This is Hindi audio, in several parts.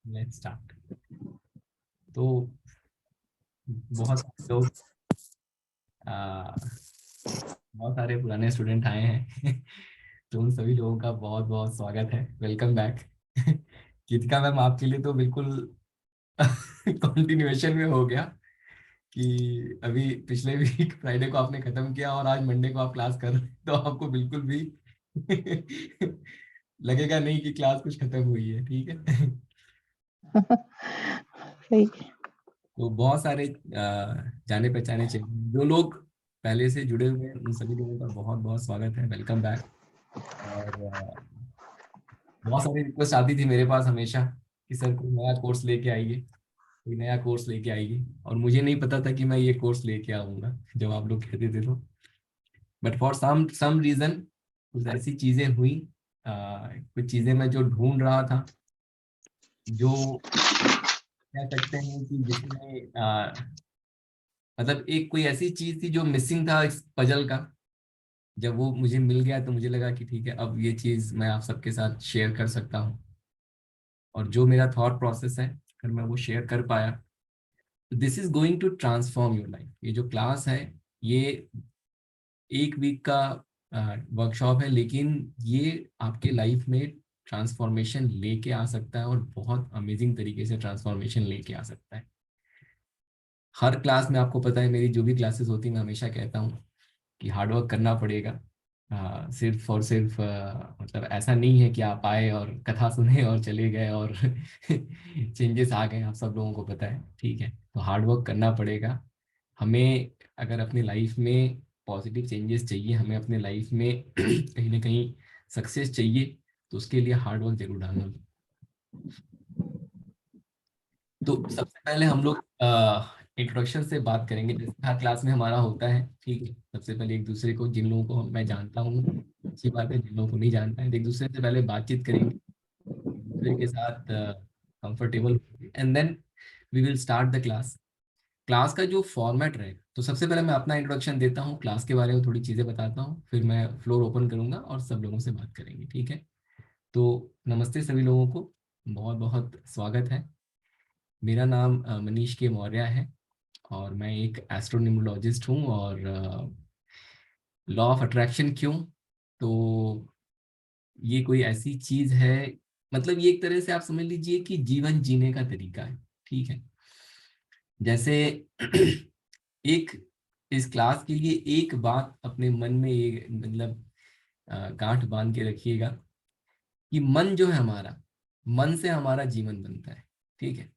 Let's start. तो बहुत सारे लोग आ, बहुत सारे पुराने स्टूडेंट आए हैं। तो उन सभी लोगों का बहुत बहुत स्वागत है, वेलकम बैक। गीतिका मैम, आपके लिए तो बिल्कुल कंटिन्यूएशन में हो गया कि अभी पिछले वीक फ्राइडे को आपने खत्म किया और आज मंडे को आप क्लास कर रहे हैं, तो आपको बिल्कुल भी लगेगा नहीं कि क्लास कुछ खत्म हुई है। ठीक है। सही। तो बहुत सारे जाने पहचाने चाहिए जो लोग पहले से जुड़े हुए हैं, उन सभी लोगों का बहुत बहुत स्वागत है, वेलकम बैक। और बहुत सारी रिक्वेस्ट आती थी मेरे पास हमेशा कि सर कोई नया कोर्स लेके आइए, कोई नया कोर्स लेके आइए, और मुझे नहीं पता था कि मैं ये कोर्स लेके आऊंगा जब आप लोग कहते थे तो। बट फॉर सम रीजन कुछ ऐसी चीजें हुई, कुछ चीजें मैं जो ढूंढ रहा था, जो कह सकते हैं कि जिसमें मतलब एक कोई ऐसी चीज थी जो मिसिंग था इस पजल का। जब वो मुझे मिल गया तो मुझे लगा कि ठीक है, अब ये चीज मैं आप सबके साथ शेयर कर सकता हूँ। और जो मेरा थॉट प्रोसेस है, अगर मैं वो शेयर कर पाया, तो this is going to transform your life. ये जो क्लास है, ये एक वीक का वर्कशॉप है, लेकिन ये आपके लाइफ में ट्रांसफॉर्मेशन लेके आ सकता है, और बहुत अमेजिंग तरीके से ट्रांसफॉर्मेशन लेके आ सकता है। हर क्लास में आपको पता है, मेरी जो भी क्लासेस होती है, मैं हमेशा कहता हूँ कि हार्डवर्क करना पड़ेगा। सिर्फ और सिर्फ मतलब ऐसा नहीं है कि आप आए और कथा सुने और चले गए और चेंजेस आ गए, आप सब लोगों को पता है। ठीक है, तो हार्डवर्क करना पड़ेगा हमें। अगर अपनी लाइफ में पॉजिटिव चेंजेस चाहिए, हमें अपने लाइफ में कहीं ना कहीं सक्सेस चाहिए, तो उसके लिए हार्डवर्क जरूर डालना। तो सबसे पहले हम लोग इंट्रोडक्शन से बात करेंगे, जैसे हर क्लास में हमारा होता है। ठीक है, सबसे पहले एक दूसरे को, जिन लोगों को मैं जानता हूँ अच्छी बात है, जिन लोगों को नहीं जानता है, एक दूसरे से पहले बातचीत करेंगे, एक दूसरे के साथ comfortable, and then we will start the class. Class का जो फॉर्मेट रहेगा, तो सबसे पहले मैं अपना इंट्रोडक्शन देता हूँ, क्लास के बारे में थोड़ी चीज़ें बताता हूँ, फिर मैं फ्लोर ओपन करूंगा और सब लोगों से बात करेंगे। ठीक है, तो नमस्ते सभी लोगों को, बहुत बहुत स्वागत है। मेरा नाम मनीष के मौर्य है, और मैं एक एस्ट्रोन्यूमोलॉजिस्ट हूँ। और लॉ ऑफ अट्रैक्शन क्यों, तो ये कोई ऐसी चीज है, मतलब ये एक तरह से आप समझ लीजिए कि जीवन जीने का तरीका है। ठीक है, जैसे एक, इस क्लास के लिए एक बात अपने मन में एक मतलब गांठ बांध के रखिएगा कि मन जो है हमारा, मन से हमारा जीवन बनता है। ठीक है,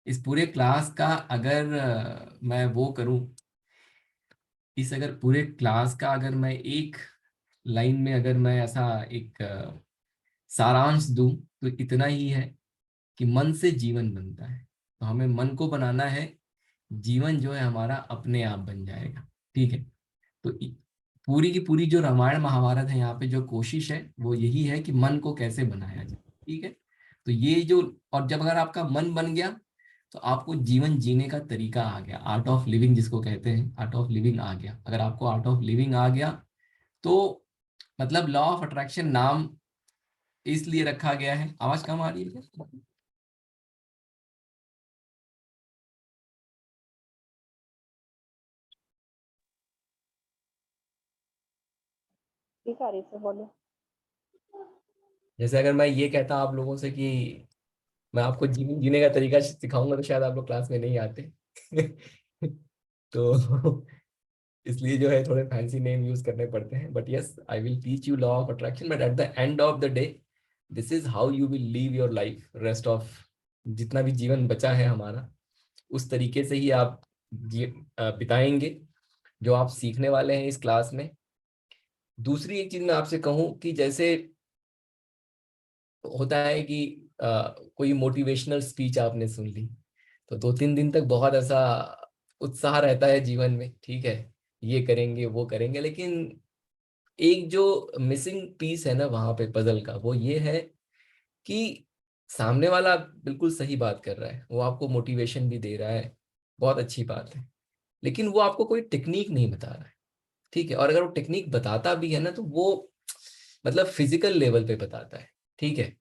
इस पूरे क्लास का अगर मैं वो करूं, इस अगर पूरे क्लास का अगर मैं एक लाइन में अगर मैं ऐसा एक सारांश दूं, तो इतना ही है कि मन से जीवन बनता है। तो हमें मन को बनाना है, जीवन जो है हमारा अपने आप बन जाएगा। ठीक है, तो पूरी की पूरी जो रामायण महाभारत है, यहाँ पे जो कोशिश है वो यही है कि मन को कैसे बनाया जाए। ठीक है, तो ये जो, और जब अगर आपका मन बन गया, तो आपको जीवन जीने का तरीका आ गया, आर्ट ऑफ लिविंग जिसको कहते हैं, आर्ट ऑफ लिविंग आ गया। अगर आपको आर्ट ऑफ लिविंग आ गया, तो मतलब लॉ ऑफ अट्रैक्शन नाम इसलिए रखा गया है। आवाज कम आ रही है क्या? ठीक आ रही से बोलो। जैसे अगर मैं ये कहता आप लोगों से कि मैं आपको जीवन जीने का तरीका सिखाऊंगा, तो शायद आप लोग क्लास में नहीं आते। तो इसलिए जो है थोड़े फैंसी नेम यूज करने पड़ते हैं, but yes, I will teach you law of attraction, but at the end of the day this is how you will leave your life, rest of जितना भी जीवन बचा है हमारा, उस तरीके से ही आप बिताएंगे, जो आप सीखने वाले हैं इस क्लास में। दूसरी एक चीज मैं आपसे कहूं कि जैसे होता है कि कोई मोटिवेशनल स्पीच आपने सुन ली, तो 2-3 दिन तक बहुत ऐसा उत्साह रहता है जीवन में। ठीक है, ये करेंगे वो करेंगे, लेकिन एक जो मिसिंग पीस है ना वहां पे पजल का, वो ये है कि सामने वाला बिल्कुल सही बात कर रहा है, वो आपको मोटिवेशन भी दे रहा है, बहुत अच्छी बात है, लेकिन वो आपको कोई टेक्निक नहीं बता रहा है। ठीक है, और अगर वो टेक्निक बताता भी है ना, तो वो मतलब फिजिकल लेवल पे बताता है। ठीक है,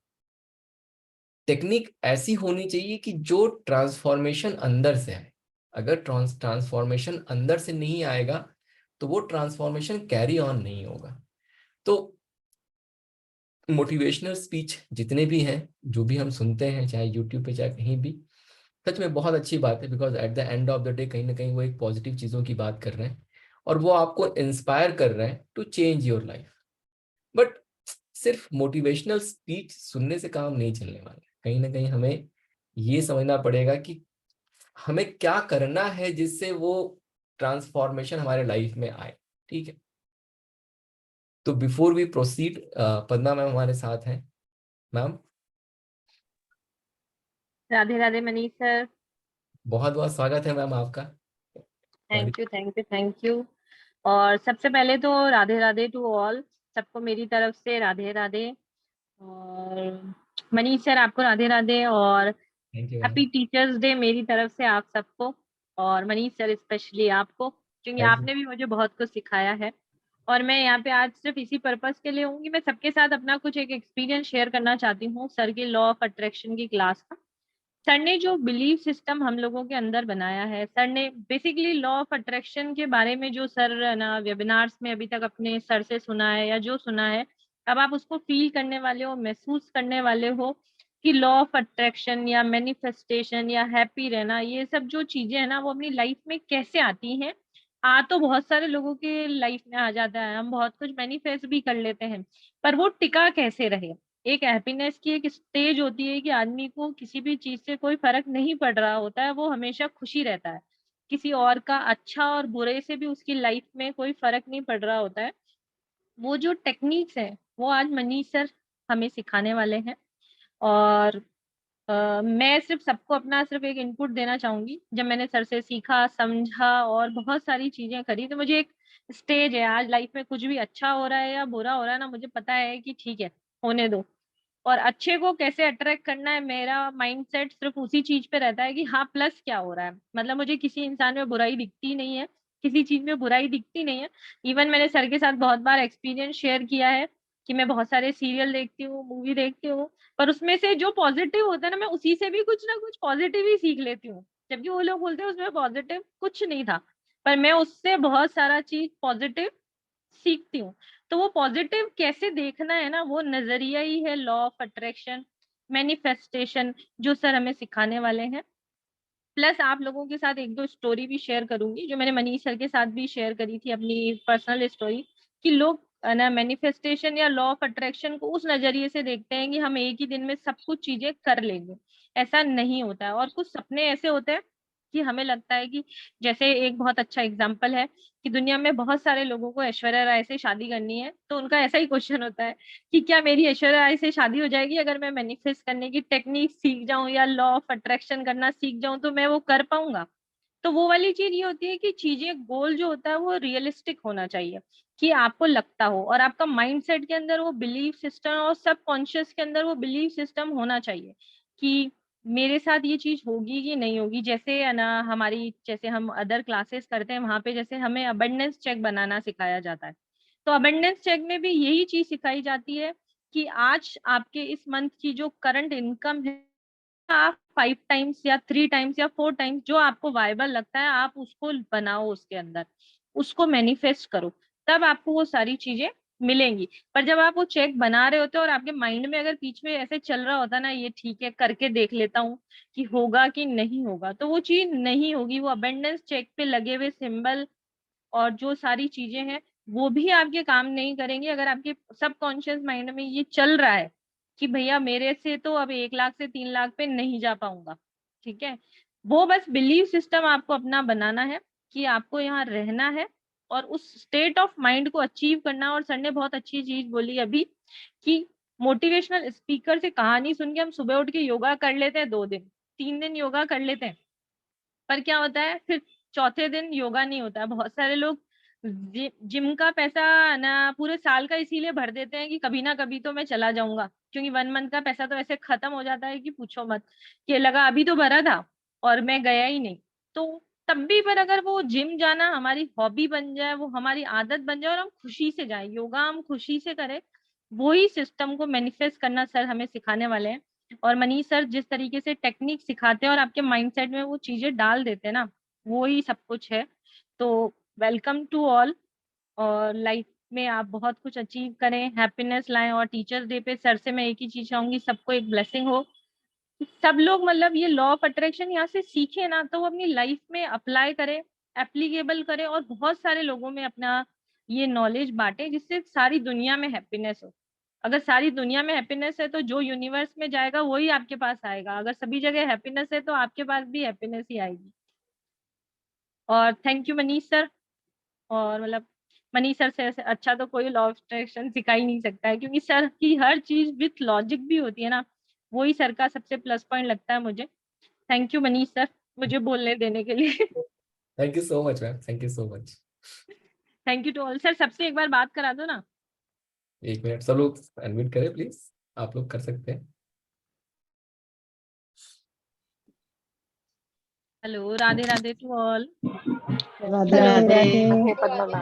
टेक्निक ऐसी होनी चाहिए कि जो ट्रांसफॉर्मेशन अंदर से आए। अगर ट्रांसफॉर्मेशन अंदर से नहीं आएगा तो वो ट्रांसफॉर्मेशन कैरी ऑन नहीं होगा। तो मोटिवेशनल स्पीच जितने भी हैं, जो भी हम सुनते हैं, चाहे यूट्यूब पे चाहे कहीं भी, सच में बहुत अच्छी बात है, because at the end of the day कहीं ना कहीं वो एक पॉजिटिव चीजों की बात कर रहे हैं और वो आपको इंस्पायर कर रहे हैं to change your life. But सिर्फ मोटिवेशनल स्पीच सुनने से काम नहीं चलने वाला है। कहीं ना कहीं हमें ये समझना पड़ेगा कि हमें क्या करना है जिससे वो ट्रांसफॉर्मेशन हमारे लाइफ में आए। ठीक है, तो before we proceed, Padma ma'am हमारे साथ हैं। Ma'am, Radhe Radhe Manish sir. बहुत बहुत स्वागत है मैम आपका हमारी। Thank you thank you thank you. और सबसे पहले तो राधे राधे टू ऑल, सबको मेरी तरफ से राधे राधे। और मनीष सर आपको राधे राधे, और thank you ma'am. Happy teachers day मेरी तरफ से आप सबको। और मनीष सर स्पेशली आपको, क्योंकि थैंक यू। आपने भी मुझे बहुत कुछ सिखाया है। और मैं यहाँ पे आज सिर्फ इसी पर्पस के लिए हूँ कि मैं सबके साथ अपना कुछ एक एक्सपीरियंस शेयर करना चाहती हूँ सर की लॉ ऑफ अट्रैक्शन की क्लास का। सर ने जो बिलीफ सिस्टम हम लोगों के अंदर बनाया है, सर ने बेसिकली लॉ ऑफ अट्रैक्शन के बारे में जो सर ना वेबिनार्स में अभी तक अपने सर से सुना है या जो सुना है, अब आप उसको फील करने वाले हो, महसूस करने वाले हो कि लॉ ऑफ अट्रैक्शन या मैनिफेस्टेशन या हैप्पी रहना, ये सब जो चीजें है ना वो अपनी लाइफ में कैसे आती हैं। आ तो बहुत सारे लोगों के लाइफ में आ जाता है, हम बहुत कुछ मैनिफेस्ट भी कर लेते हैं, पर वो टिका कैसे रहे। एक हैप्पीनेस की एक स्टेज होती है कि आदमी को किसी भी चीज से कोई फर्क नहीं पड़ रहा होता है, वो हमेशा खुशी रहता है। किसी और का अच्छा और बुरे से भी उसकी लाइफ में कोई फर्क नहीं पड़ रहा होता है। वो जो टेक्निक्स है वो आज मनीष सर हमें सिखाने वाले हैं। और मैं सिर्फ सबको अपना सिर्फ एक इनपुट देना चाहूंगी। जब मैंने सर से सीखा, समझा और बहुत सारी चीजें करी, तो मुझे एक स्टेज है आज लाइफ में, कुछ भी अच्छा हो रहा है या बुरा हो रहा है ना, मुझे पता है कि ठीक है, होने दो। और अच्छे को कैसे अट्रैक्ट करना है, मेरा माइंडसेट सिर्फ उसी चीज पे रहता है कि हाँ प्लस क्या हो रहा है। मतलब मुझे किसी इंसान में बुराई दिखती नहीं है, किसी चीज में बुराई दिखती नहीं है। इवन मैंने सर के साथ बहुत बार एक्सपीरियंस शेयर किया है कि मैं बहुत सारे सीरियल देखती हूँ, मूवी देखती हूँ, पर उसमें से जो पॉजिटिव होता है ना, मैं उसी से भी कुछ ना कुछ पॉजिटिव ही सीख लेती हूँ। जबकि वो लोग बोलते हैं उसमें पॉजिटिव कुछ नहीं था, पर मैं उससे बहुत सारा चीज पॉजिटिव सीखती हूँ। तो वो पॉजिटिव कैसे देखना है ना, वो नजरिया ही है लॉ ऑफ अट्रैक्शन, मैनिफेस्टेशन, जो सर हमें सिखाने वाले हैं। प्लस आप लोगों के साथ एक दो स्टोरी भी शेयर करूंगी, जो मैंने मनीष सर के साथ भी शेयर करी थी, अपनी पर्सनल स्टोरी। कि लोग ना मैनिफेस्टेशन या लॉ ऑफ अट्रैक्शन को उस नजरिए से देखते हैं कि हम एक ही दिन में सब कुछ चीजें कर लेंगे। ऐसा नहीं होता है। और कुछ सपने ऐसे होते हैं कि हमें लगता है कि, जैसे एक बहुत अच्छा एग्जाम्पल है कि दुनिया में बहुत सारे लोगों को ऐश्वर्या राय से शादी करनी है, तो उनका ऐसा ही क्वेश्चन होता है कि क्या मेरी ऐश्वर्या राय से शादी हो जाएगी अगर मैं मैनिफेस्ट करने की टेक्निक सीख जाऊं या लॉ ऑफ अट्रैक्शन करना सीख जाऊं, तो मैं वो कर पाऊंगा। तो वो वाली चीज ये होती है कि चीजें, गोल जो होता है वो रियलिस्टिक होना चाहिए, कि आपको लगता हो और आपका माइंडसेट के अंदर वो बिलीफ सिस्टम और सबकॉन्शियस के अंदर वो बिलीफ सिस्टम होना चाहिए कि मेरे साथ ये चीज होगी कि नहीं होगी। जैसे है ना, हमारी जैसे हम अदर क्लासेस करते हैं, वहां पे जैसे हमें अबंडेंस चेक बनाना सिखाया जाता है। तो अबंडेंस चेक में भी यही चीज सिखाई जाती है कि आज आपके इस मंथ की जो करंट इनकम है, आप 5 टाइम्स या 3 टाइम्स या 4 टाइम्स, जो आपको वायबल लगता है, आप उसको बनाओ, उसके अंदर उसको मैनिफेस्ट करो, तब आपको वो सारी चीजें मिलेंगी। पर जब आप वो चेक बना रहे होते हो और आपके माइंड में अगर बीच में ऐसे चल रहा होता ना, ये ठीक है करके देख लेता हूँ कि होगा कि नहीं होगा, तो वो चीज नहीं होगी। वो अबेंडेंस चेक पे लगे हुए सिंबल और जो सारी चीजें हैं, वो भी आपके काम नहीं करेंगे अगर आपके सबकॉन्शियस माइंड में ये चल रहा है कि भैया मेरे से तो अब 1 लाख से 3 लाख पे नहीं जा पाऊंगा। ठीक है, वो बस बिलीव सिस्टम आपको अपना बनाना है कि आपको यहाँ रहना है और उस स्टेट ऑफ माइंड को अचीव करना। और सर ने बहुत अच्छी चीज बोली अभी कि मोटिवेशनल स्पीकर से कहानी सुन के हम सुबह उठ के योगा कर लेते हैं, 2 दिन 3 दिन योगा कर लेते हैं, पर क्या होता है फिर चौथे दिन योगा नहीं होता है। बहुत सारे लोग जिम का पैसा ना पूरे साल का इसीलिए भर देते हैं कि कभी ना कभी तो मैं चला जाऊंगा, क्योंकि 1 मंथ का पैसा तो ऐसे खत्म हो जाता है कि पूछो मत, कि लगा अभी तो भरा था और मैं गया ही नहीं। तो तब भी पर अगर वो जिम जाना हमारी हॉबी बन जाए, वो हमारी आदत बन जाए और हम खुशी से जाए, योगा हम खुशी से करें, वो ही सिस्टम को मैनिफेस्ट करना सर हमें सिखाने वाले हैं। और मनीष सर जिस तरीके से टेक्निक सिखाते हैं और आपके माइंडसेट में वो चीजें डाल देते हैं ना, वो ही सब कुछ है। तो वेलकम टू ऑल, और लाइफ में आप बहुत कुछ अचीव करें, हैप्पीनेस लाएं, और टीचर्स डे पे सर से मैं एक ही चीज चाहूंगी, सबको एक ब्लेसिंग हो, सब लोग मतलब ये लॉ ऑफ अट्रैक्शन यहाँ से सीखे ना, तो वो अपनी लाइफ में अप्लाई करे, एप्लीकेबल करे, और बहुत सारे लोगों में अपना ये नॉलेज बांटे, जिससे सारी दुनिया में हैप्पीनेस हो। अगर सारी दुनिया में हैप्पीनेस है तो जो यूनिवर्स में जाएगा वही आपके पास आएगा। अगर सभी जगह हैप्पीनेस है तो आपके पास भी हैप्पीनेस ही आएगी। और थैंक यू मनीष सर। और मतलब मनीष सर से ऐसे अच्छा तो कोई लॉ ऑफ अट्रैक्शन सिखा ही नहीं सकता है, क्योंकि सर की हर चीज विथ लॉजिक भी होती है ना, वही सर का सबसे प्लस पॉइंट लगता है मुझे। थैंक यू मनीष सर मुझे बोलने देने के लिए। Thank you so much ma'am, thank you so much. Thank you to all. Sir सबसे एक बार बात करा दो ना। 1 मिनट, सब लोग अनम्यूट करें प्लीज, आप लोग कर सकते हैं। Hello, Radhe Radhe to all. Radhe Radhe Radhe Padma ma'am.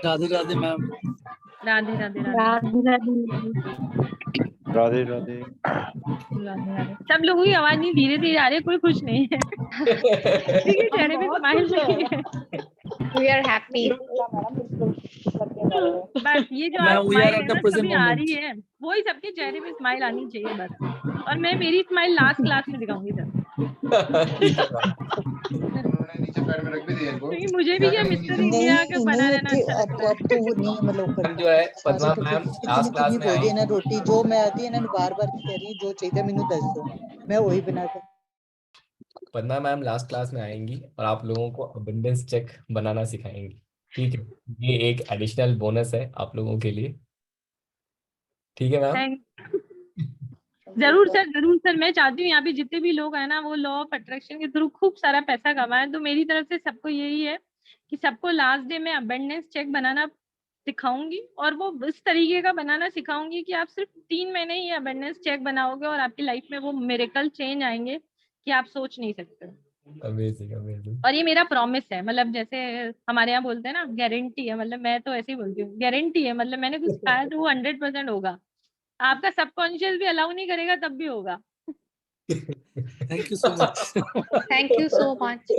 Radhe Radhe ma'am. Radhe Radhe Radhe Radhe Radhe. Radhe Radhe. Radhe Radhe. सब लोगों की आवाज नहीं धीरे धीरे आ रही है, कोई खुश नहीं है। किसी के चेहरे पे स्माइल नहीं है। We are happy. बस ये जो मैं आप वी आर स्माइल एट है द ना प्रेजेंट सभी आ मोमेंट। रही है, वही सबके चेहरे पे स्माइल आनी चाहिए बस। और मैं मेरी स्माइल लास्ट क्लास में दिखाऊंगी सर। ठीक है मैम। उन्होंने नीचे पैड में रख भी दिया इनको। क्योंकि मुझे भी क्या क्या करेंगे मिस्टर नीचे? इंडिया का बना नहीं रहना कि अच्छा लगता है। अब तो वो नहीं मतलब मैम जो है पद्मा मैम लास्ट क्लास कितनी में बोलती है ना आई। रोटी जो मैं आती है ना बार बार कह रही जो चाहिए मैनू दस दो मैं वही बना कर। पद्मा मैम लास्ट क्लास में आएंगी और आप लोगों को अबंडेंस चेक बनाना सिखाएंगी। ठीक है, ये एक एडिशनल बोनस है आप लोगों के लिए। ठीक है मैम। थैंक जरूर सर, जरूर सर। मैं चाहती हूँ यहाँ पे जितने भी लोग हैं ना वो लॉ ऑफ अट्रैक्शन के थ्रू खूब सारा पैसा कमाएं। तो मेरी तरफ से सबको यही है कि सबको लास्ट डे में अबंडेंस चेक बनाना सिखाऊंगी, और वो इस तरीके का बनाना सिखाऊंगी कि आप सिर्फ 3 महीने ही अबंडेंस चेक बनाओगे और आपकी लाइफ में वो मिरेकल चेंज आएंगे कि आप सोच नहीं सकते। Amazing amazing. और ये मेरा प्रॉमिस है, मतलब जैसे हमारे यहाँ बोलते हैं ना गारंटी है, मतलब मैं तो ऐसे ही बोलती हूँ गारंटी है, मतलब मैंने कुछ कहा है तो वो 100% होगा। आपका सबकॉन्शियस भी अलाउ नहीं करेगा तब भी होगा। Thank you so much. Thank you so much.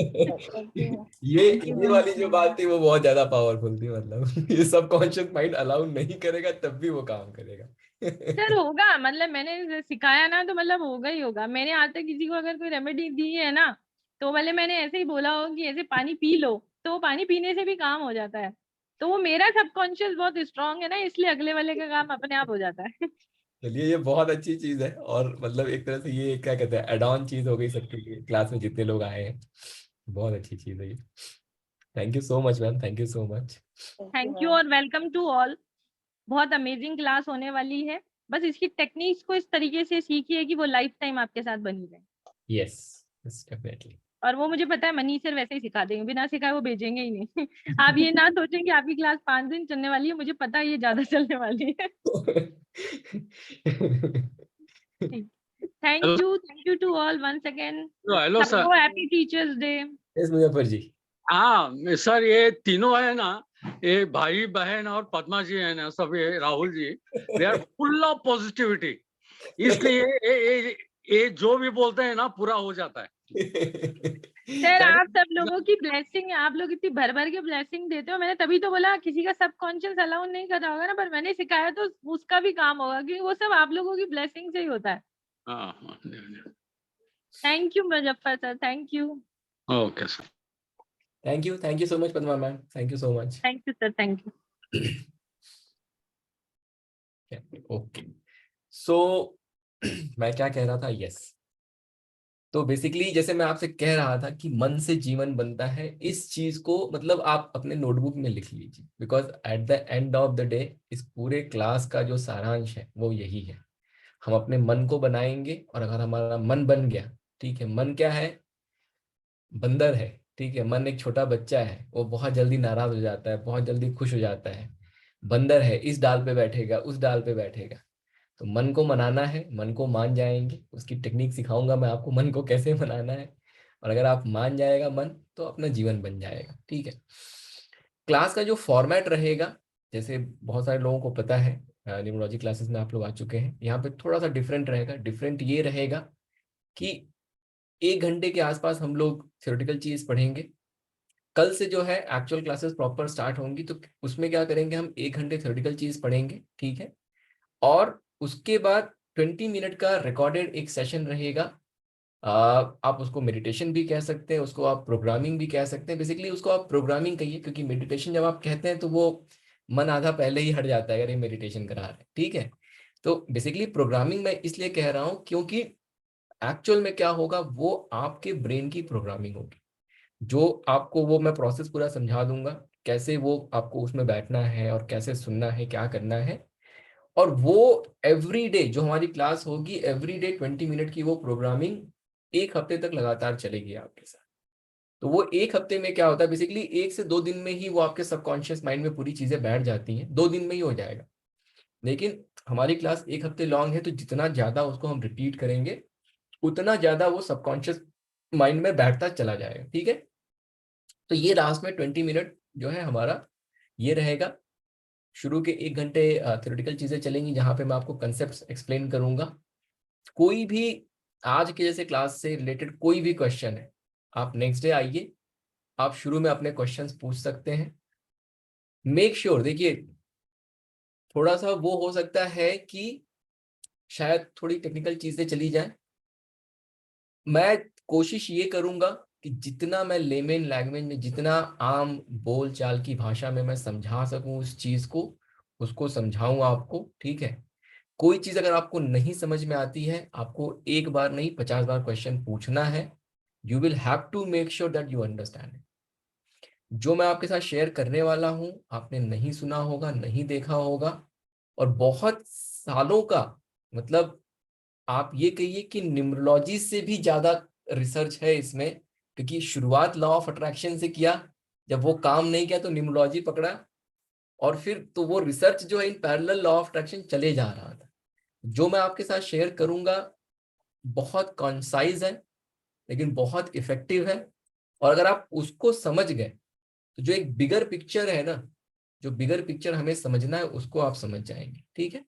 ये वाली जो बात थी वो बहुत ज्यादा पावरफुल थी, मतलब ये सबकॉन्शियस माइंड अलाउ नहीं करेगा तब भी वो काम करेगा। सर होगा, मतलब मैंने सिखाया ना तो मतलब होगा ही होगा। मैंने आज तक किसी को अगर कोई रेमेडी दी है ना, तो भले मैंने ऐसे ही बोला हो कि ऐसे पानी पी लो, तो वो पानी पीने से भी काम हो जाता है। तो वो मेरा सबकॉन्शियस बहुत स्ट्रांग है ना, इसलिए अगले वाले का काम अपने आप हो जाता है। चलिए, ये बहुत अच्छी चीज है और मतलब एक तरह से ये क्या कहते हैं एड ऑन चीज हो गई सबके लिए, क्लास में जितने लोग आए हैं। बहुत अच्छी चीज है ये। Thank you so much ma'am, thank you so much. Thank you और वेलकम टू ऑल। बहुत अमेजिंग क्लास होने वाली है। बस इसकी टेक्निक्स को इस तरीके से सीखिए कि वो लाइफ टाइम आपके साथ बनी रहे। Yes definitely. और वो मुझे पता है मनीष सर वैसे ही सिखा देंगे, बिना सिखाए वो भेजेंगे ही नहीं। आप ये ना सोचें कि आपकी क्लास 5 दिन चलने वाली है, मुझे पता है ये ज्यादा चलने वाली है। Thank you to all once again. Hello sir. सबको happy teachers day. Yes Muzaffar ji. हाँ सर, ये तीनों है ना, ये भाई बहन और पद्मा जी है ना, सब ये Rahul ji, they are full of positivity. इसलिए ये जो भी बोलते हैं ना पूरा हो जाता है। सर आप सब लोगों की ब्लेसिंग है, आप लोग इतनी भर भर के ब्लेसिंग देते हो। मैंने तभी तो बोला किसी का सबकॉन्शियस अलाउ नहीं कर रहा होगा ना, पर मैंने सिखाया तो उसका भी काम होगा, क्योंकि वो सब आप लोगों की ब्लेसिंग से ही होता है। हाँ, thank you Muzaffar sir, thank you. Okay sir. Thank you so much Padma ma'am, thank you so much. Thank you sir, thank you. Okay so मैं क्या कह रहा था, यस तो बेसिकली जैसे मैं आपसे कह रहा था कि मन से जीवन बनता है, इस चीज को मतलब आप अपने नोटबुक में लिख लीजिए, because at the end of the day इस पूरे क्लास का जो सारांश है वो यही है। हम अपने मन को बनाएंगे और अगर हमारा मन बन गया, ठीक है, मन क्या है, बंदर है, ठीक है, मन एक छोटा बच्चा है, वो बहुत जल्दी नाराज हो जाता है, बहुत जल्दी खुश हो जाता है। बंदर है, इस डाल पे बैठेगा, उस डाल पे बैठेगा। तो मन को मनाना है, मन को मान जाएंगे, उसकी टेक्निक सिखाऊंगा मैं आपको मन को कैसे मनाना है। और अगर आप मान जाएगा मन तो अपना जीवन बन जाएगा। ठीक है, क्लास का जो फॉर्मेट रहेगा, जैसे बहुत सारे लोगों को पता है न्यूमरोलॉजी क्लासेस में आप लोग आ चुके हैं। यहाँ पे थोड़ा सा डिफरेंट रहेगा। डिफरेंट ये रहेगा कि 1 घंटे के आसपास हम लोग थ्योरेटिकल चीज पढ़ेंगे। कल से जो है एक्चुअल क्लासेस प्रॉपर स्टार्ट होंगी, तो उसमें क्या करेंगे, हम 1 घंटे थ्योरेटिकल चीज पढ़ेंगे, ठीक है। और उसके बाद 20 मिनट का रिकॉर्डेड एक सेशन रहेगा। आप उसको मेडिटेशन भी कह सकते हैं, उसको आप प्रोग्रामिंग भी कह सकते हैं। बेसिकली उसको आप प्रोग्रामिंग कहिए, क्योंकि मेडिटेशन जब आप कहते हैं तो वो मन आधा पहले ही हट जाता है अगर ये मेडिटेशन करा रहे हैं, ठीक है। तो बेसिकली प्रोग्रामिंग मैं इसलिए कह रहा हूँ क्योंकि एक्चुअल में क्या होगा, वो आपके ब्रेन की प्रोग्रामिंग होगी। जो आपको वो मैं प्रोसेस पूरा समझा दूंगा, कैसे वो आपको उसमें बैठना है और कैसे सुनना है, क्या करना है। और वो एवरी डे जो हमारी क्लास होगी, एवरी डे 20 मिनट की वो प्रोग्रामिंग 1 हफ्ते तक लगातार चलेगी आपके साथ। तो वो 1 हफ्ते में क्या होता है, बेसिकली 1 से 2 दिन में ही वो आपके सबकॉन्शियस माइंड में पूरी चीजें बैठ जाती हैं, 2 दिन में ही हो जाएगा। लेकिन हमारी क्लास 1 हफ्ते लॉन्ग है, तो जितना ज्यादा उसको हम रिपीट करेंगे उतना ज्यादा वो सबकॉन्शियस माइंड में बैठता चला जाएगा, ठीक है। तो ये लास्ट में 20 मिनट जो है हमारा ये रहेगा। शुरू के 1 घंटे थ्योरेटिकल चीजें चलेंगी, जहां पे मैं आपको कंसेप्ट एक्सप्लेन करूंगा। कोई भी आज के जैसे क्लास से रिलेटेड कोई भी क्वेश्चन है, आप नेक्स्ट डे आइए, आप शुरू में अपने क्वेश्चंस पूछ सकते हैं। मेक श्योर देखिए, थोड़ा सा वो हो सकता है कि शायद थोड़ी टेक्निकल चीजें चली जाए। मैं कोशिश ये करूंगा कि जितना मैं लेमेन लैंग्वेज में, जितना आम बोल चाल की भाषा में मैं समझा सकूं उस चीज को, उसको समझाऊं आपको, ठीक है। कोई चीज अगर आपको नहीं समझ में आती है, आपको एक बार नहीं 50 बार क्वेश्चन पूछना है। You will have to make sure that you understand. जो मैं आपके साथ शेयर करने वाला हूं आपने नहीं सुना होगा, नहीं देखा होगा, और बहुत सालों का, मतलब आप ये कहिए कि न्यूमरोलॉजी से भी ज्यादा रिसर्च है इसमें। क्योंकि शुरुआत लॉ ऑफ अट्रैक्शन से किया, जब वो काम नहीं किया तो न्यूमरोलॉजी पकड़ा, और फिर तो वो रिसर्च जो है in parallel law of attraction चले जा रहा था। जो मैं आपके साथ शेयर करूंगा बहुत कॉन्साइज है, लेकिन बहुत इफेक्टिव है। और अगर आप उसको समझ गए तो जो एक बिगर पिक्चर है ना, जो बिगर पिक्चर हमें समझना है उसको आप समझ जाएंगे, ठीक है।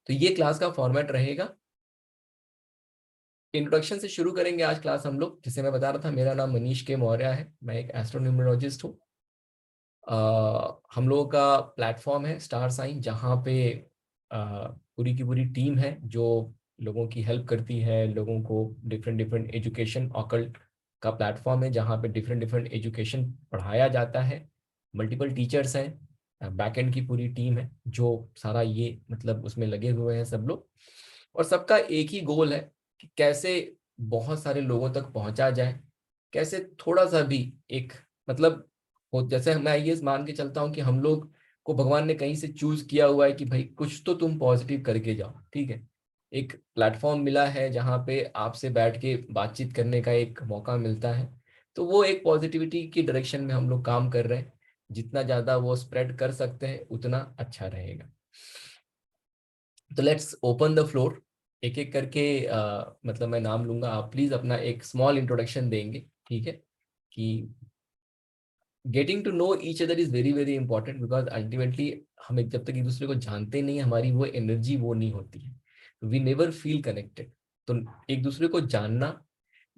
तो ये क्लास का फॉर्मेट रहेगा। इंट्रोडक्शन से शुरू करेंगे आज क्लास हम लोग। जैसे मैं बता रहा था, मेरा नाम मनीष के मौर्य है, मैं एक एस्ट्रोन्यूमरोलॉजिस्ट हूँ। हम लोगों का प्लेटफॉर्म है स्टार साइन, जहाँ पे पूरी की पूरी टीम है जो लोगों की हेल्प करती है, लोगों को डिफरेंट डिफरेंट एजुकेशन, ऑकल्ट का प्लेटफॉर्म है जहाँ पे डिफरेंट डिफरेंट एजुकेशन पढ़ाया जाता है। मल्टीपल टीचर्स हैं, बैकएंड की पूरी टीम है जो सारा ये मतलब उसमें लगे हुए हैं सब लोग। और सबका एक ही गोल है कि कैसे बहुत सारे लोगों तक पहुंचा जाए, कैसे थोड़ा सा भी एक मतलब हो। जैसे मैं ये मान के चलता हूँ कि हम लोग को भगवान ने कहीं से चूज किया हुआ है कि भाई कुछ तो तुम पॉजिटिव करके जाओ, ठीक है। एक प्लेटफॉर्म मिला है जहाँ पे आपसे बैठ के बातचीत करने का एक मौका मिलता है, तो वो एक पॉजिटिविटी की डायरेक्शन में हम लोग काम कर रहे हैं। जितना ज्यादा वो स्प्रेड कर सकते हैं उतना अच्छा रहेगा। तो लेट्स ओपन द फ्लोर। एक एक करके मतलब मैं नाम लूंगा, आप प्लीज अपना एक स्मॉल इंट्रोडक्शन देंगे, ठीक है। कि getting to know each other is very very important, because ultimately हम जब तक एक दूसरे को जानते नहीं, हमारी वो एनर्जी वो नहीं होती है, वी नेवर फील कनेक्टेड। तो एक दूसरे को जानना,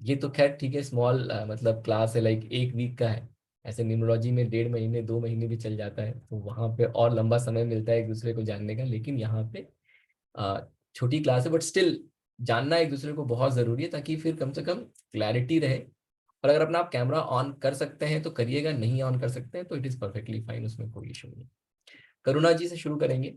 ये तो खैर ठीक है, स्मॉल मतलब क्लास है, लाइक 1 वीक का है। ऐसे न्यूमरोलॉजी में 1.5 महीने 2 महीने भी चल जाता है, तो वहां पे और लंबा समय मिलता है एक दूसरे को जानने का। लेकिन यहाँ पे छोटी क्लास है, बट स्टिल जानना एक दूसरे को बहुत जरूरी है, ताकि फिर कम से कम क्लैरिटी रहे। और अगर अपना आप कैमरा ऑन कर सकते हैं तो करिएगा, नहीं ऑन कर सकते हैं तो इट इज परफेक्टली फाइन, उसमें कोई इशू नहीं। करुणा जी से शुरू करेंगे।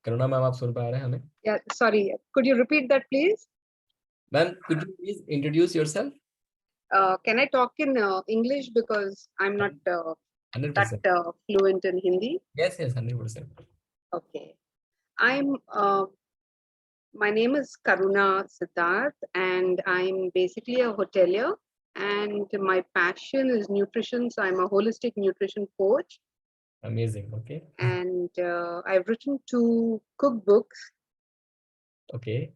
करुणा मैम, आप सुन पा रहे हैं हमें? Yeah, sorry. Could you repeat that, please? Ma'am, could you please introduce yourself? Can I talk in English because I'm not that 100%। fluent in Hindi? Yes yes, 100%। Okay. My name is Karuna Siddharth, and I'm basically a hotelier. And my passion is nutrition, so I'm a holistic nutrition coach. Amazing. Okay. And I've written 2 cookbooks. Okay.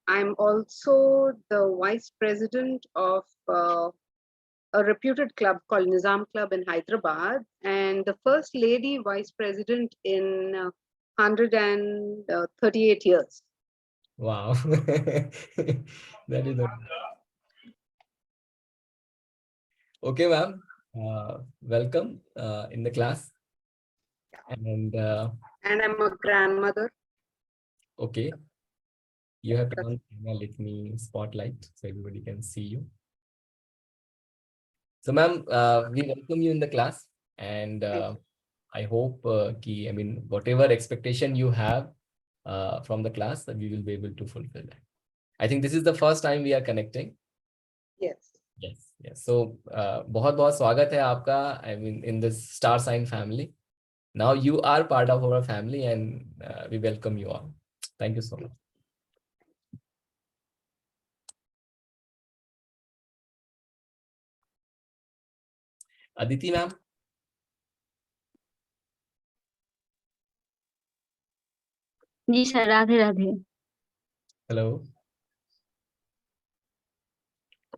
I'm also the vice president of a reputed club called Nizam Club in Hyderabad, and the first lady vice president in 138 years. Wow. That is okay, ma'am. Welcome in the class. And I'm a grandmother. okay, you have to on camera. Let me spotlight so everybody can see you. So, ma'am, we welcome you in the class, and I hope I mean, whatever expectation you have from the class, that we will be able to fulfill that. I think this is the first time we are connecting. Yes. Yes, yes. So, बहुत बहुत स्वागत है आपका. I mean, in this star sign family. Now you are part of our family, and we welcome you all. Thank you so much. Aditi, ma'am. जी sir, Radhe Radhe. Hello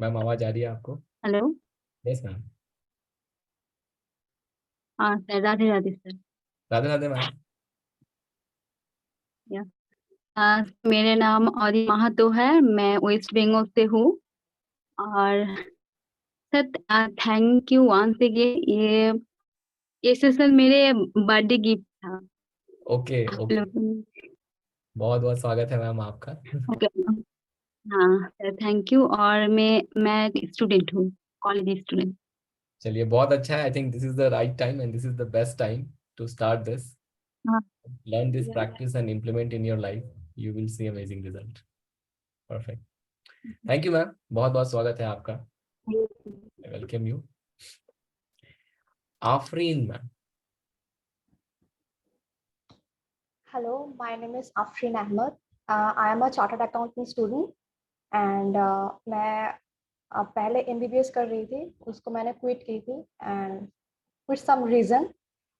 ma'am, आवाज आ रही है आपको? हेलो। Yes ma'am. हाँ sir, Radhe Radhe sir. Radhe Radhe ma'am. मेरा नाम औरी महातो है, मैं वेस्ट बंगाल से हूँ। और sir thank you once again, ये सेशन मेरे बर्थडे गिफ्ट था। ओके ओके, बहुत बहुत स्वागत है मैम आपका। ओके हाँ सर, थैंक यू। और मैं स्टूडेंट हूँ, कॉलेज स्टूडेंट। चलिए, बहुत अच्छा है। I think this is the right time and this is the best time to start this. Learn this practice and implement in your life. You will see amazing result. Perfect. Thank you ma'am, बहुत बहुत स्वागत है आपका. I welcome you. Afreen ma'am. Hello, my name is Afreen Ahmed. I am a chartered accountant student and मैं पहले MBBS कर रही थी, उसको मैंने quit की थी and for some reason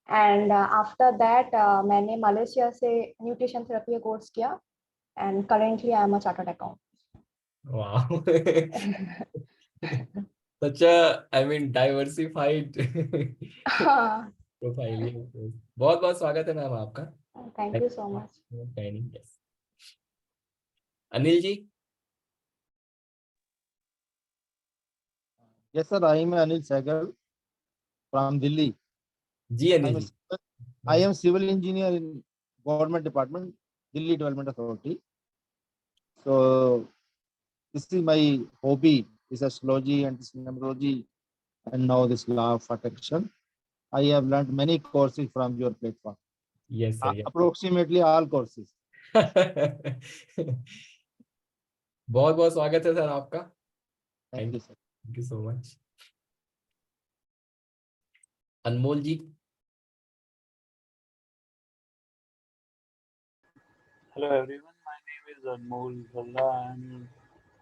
and after that मैंने मलेशिया से nutrition therapy course किया and currently I am a chartered accountant. Wow. Such a, I mean, diversified profile. बहुत बहुत स्वागत है मैम आपका. Thank you so much. Yes. Anil ji. Yes, sir. I am Anil Sehgal from Delhi. Ji Anil ji. I am civil engineer in government department, Delhi Development Authority. So this is my hobby, is astrology and numerology, and now this law of attraction. I have learned many courses from your platform. Yes, sir. Yes. Approximately all courses. बहुत बहुत स्वागत है सर आपका. Thank you, sir. Thank you so much. Anmol ji. Hello everyone, my name is Anmol Zalla. I am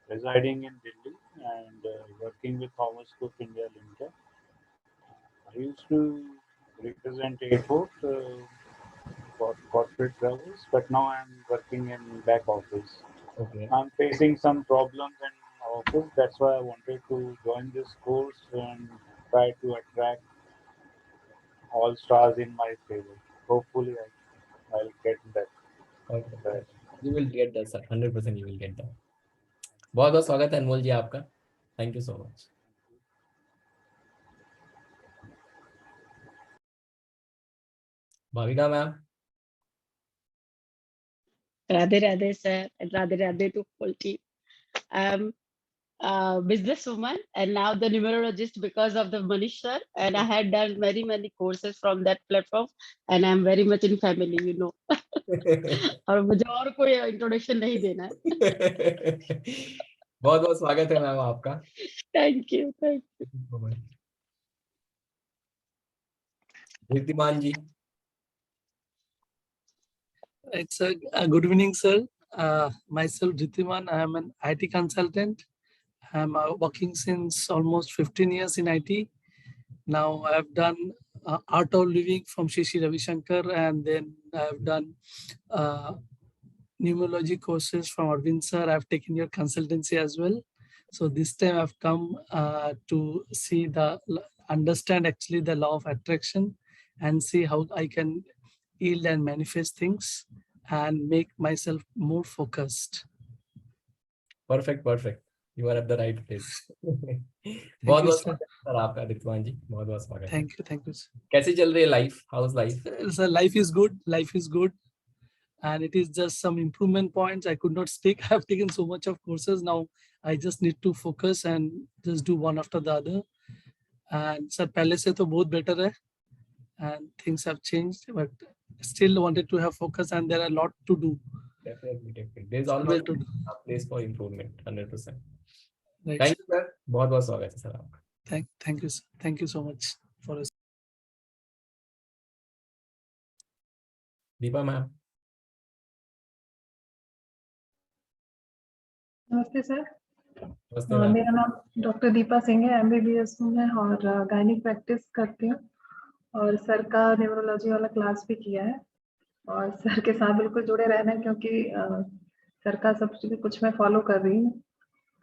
residing in Delhi and working with Thomas Cook India Limited. I used to represent airport for corporate travels, but now I am working in back office. Okay. I'm facing some problems in office, that's why I wanted to join this course and try to attract all stars in my favor. Hopefully I'll get that. Okay. You will get that, sir. 100% you will get that. बहुत बहुत स्वागत है अनमोल जी आपका. Thank you so much. Bhavika ma'am. Radhe Radhe sir, and Radhe Radhe to whole team. I'm a businesswoman and now the numerologist because of the Manish sir, and I had done many courses from that platform and I'm very much in family, you know. और मुझे और कोई इंट्रोडक्शन नहीं देना है. बहुत बहुत स्वागत है मैम आपका. Thank you. Riddhiman ji. It's a good evening, sir. Myself, Rithiman. I am an IT consultant. I'm working since almost 15 years in IT. Now I have done Art of Living from Shishi Ravi Shankar, and then I have done numerology courses from Arvind sir. I've taken your consultancy as well. So this time I've come to see understand actually the law of attraction and see how I can yield and manifest things and make myself more focused. Perfect. You are at the right place. Thank you, sir. Sir आपका दित्वान जी, बहुत स्वागत है। Thank you, sir. कैसी चल रही है life? How's life? So life is good, and it is just some improvement points. I could not stick. I have taken so much of courses now. I just need to focus and just do one after the other. And sir, पहले से तो बहुत better है, and things have changed, but still wanted to have focus, and there are a lot to do. Definitely. There's always a place for improvement, 100%. Right. Thank you, sir. बहुत स्वागत है सर आपका। Thank you, sir. Thank you so much for us. Deepa ma'am. नमस्ते सर। नमस्ते मैम। मेरा नाम डॉक्टर दीपा सिंह है, MBBS हूँ मैं और गायनिक प्रैक्टिस करती हूँ और सर का न्यूरोलॉजी वाला क्लास भी किया है और सर के साथ बिल्कुल जुड़े रहना है क्योंकि सर का सब कुछ मैं फॉलो कर रही हूँ,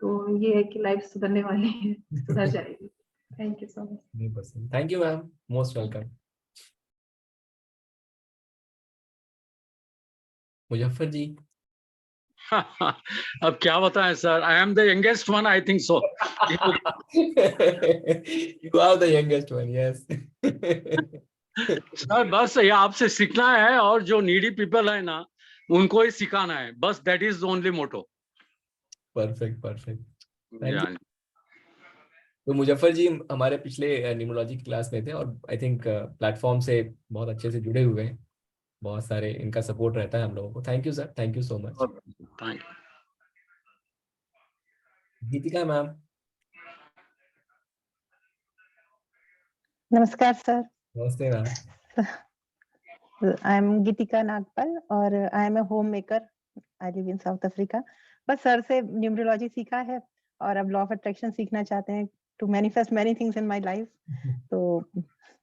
तो ये है कि लाइफ सुधरने वाली है, सुधर जाएगी। Thank you so much. Thank you ma'am, most welcome. Muzaffar ji. अब क्या बताएं sir, I am the youngest one, I think so. You are the youngest one, yes. Sir बस ये आपसे सीखना है और जो नीडी पीपल है ना उनको ही सिखाना है, बस that is only motto. Perfect. तो मुजफ्फर जी हमारे पिछले न्यूमरोलॉजी क्लास में थे और आई थिंक प्लेटफॉर्म से बहुत अच्छे से जुड़े हुए हैं, बहुत सारे इनका सपोर्ट रहता है हम लोगों को। Thank you sir, thank you so much. Thank you. Geetika ma'am. नमस्कार सर। नमस्ते ma'am. I am Geetika Nagpal और I am a home maker. I live in South Africa. बस सर से न्यूमरोलॉजी सीखा है और अब लॉ ऑफ अट्रैक्शन सीखना चाहते हैं to manifest many things in my life, तो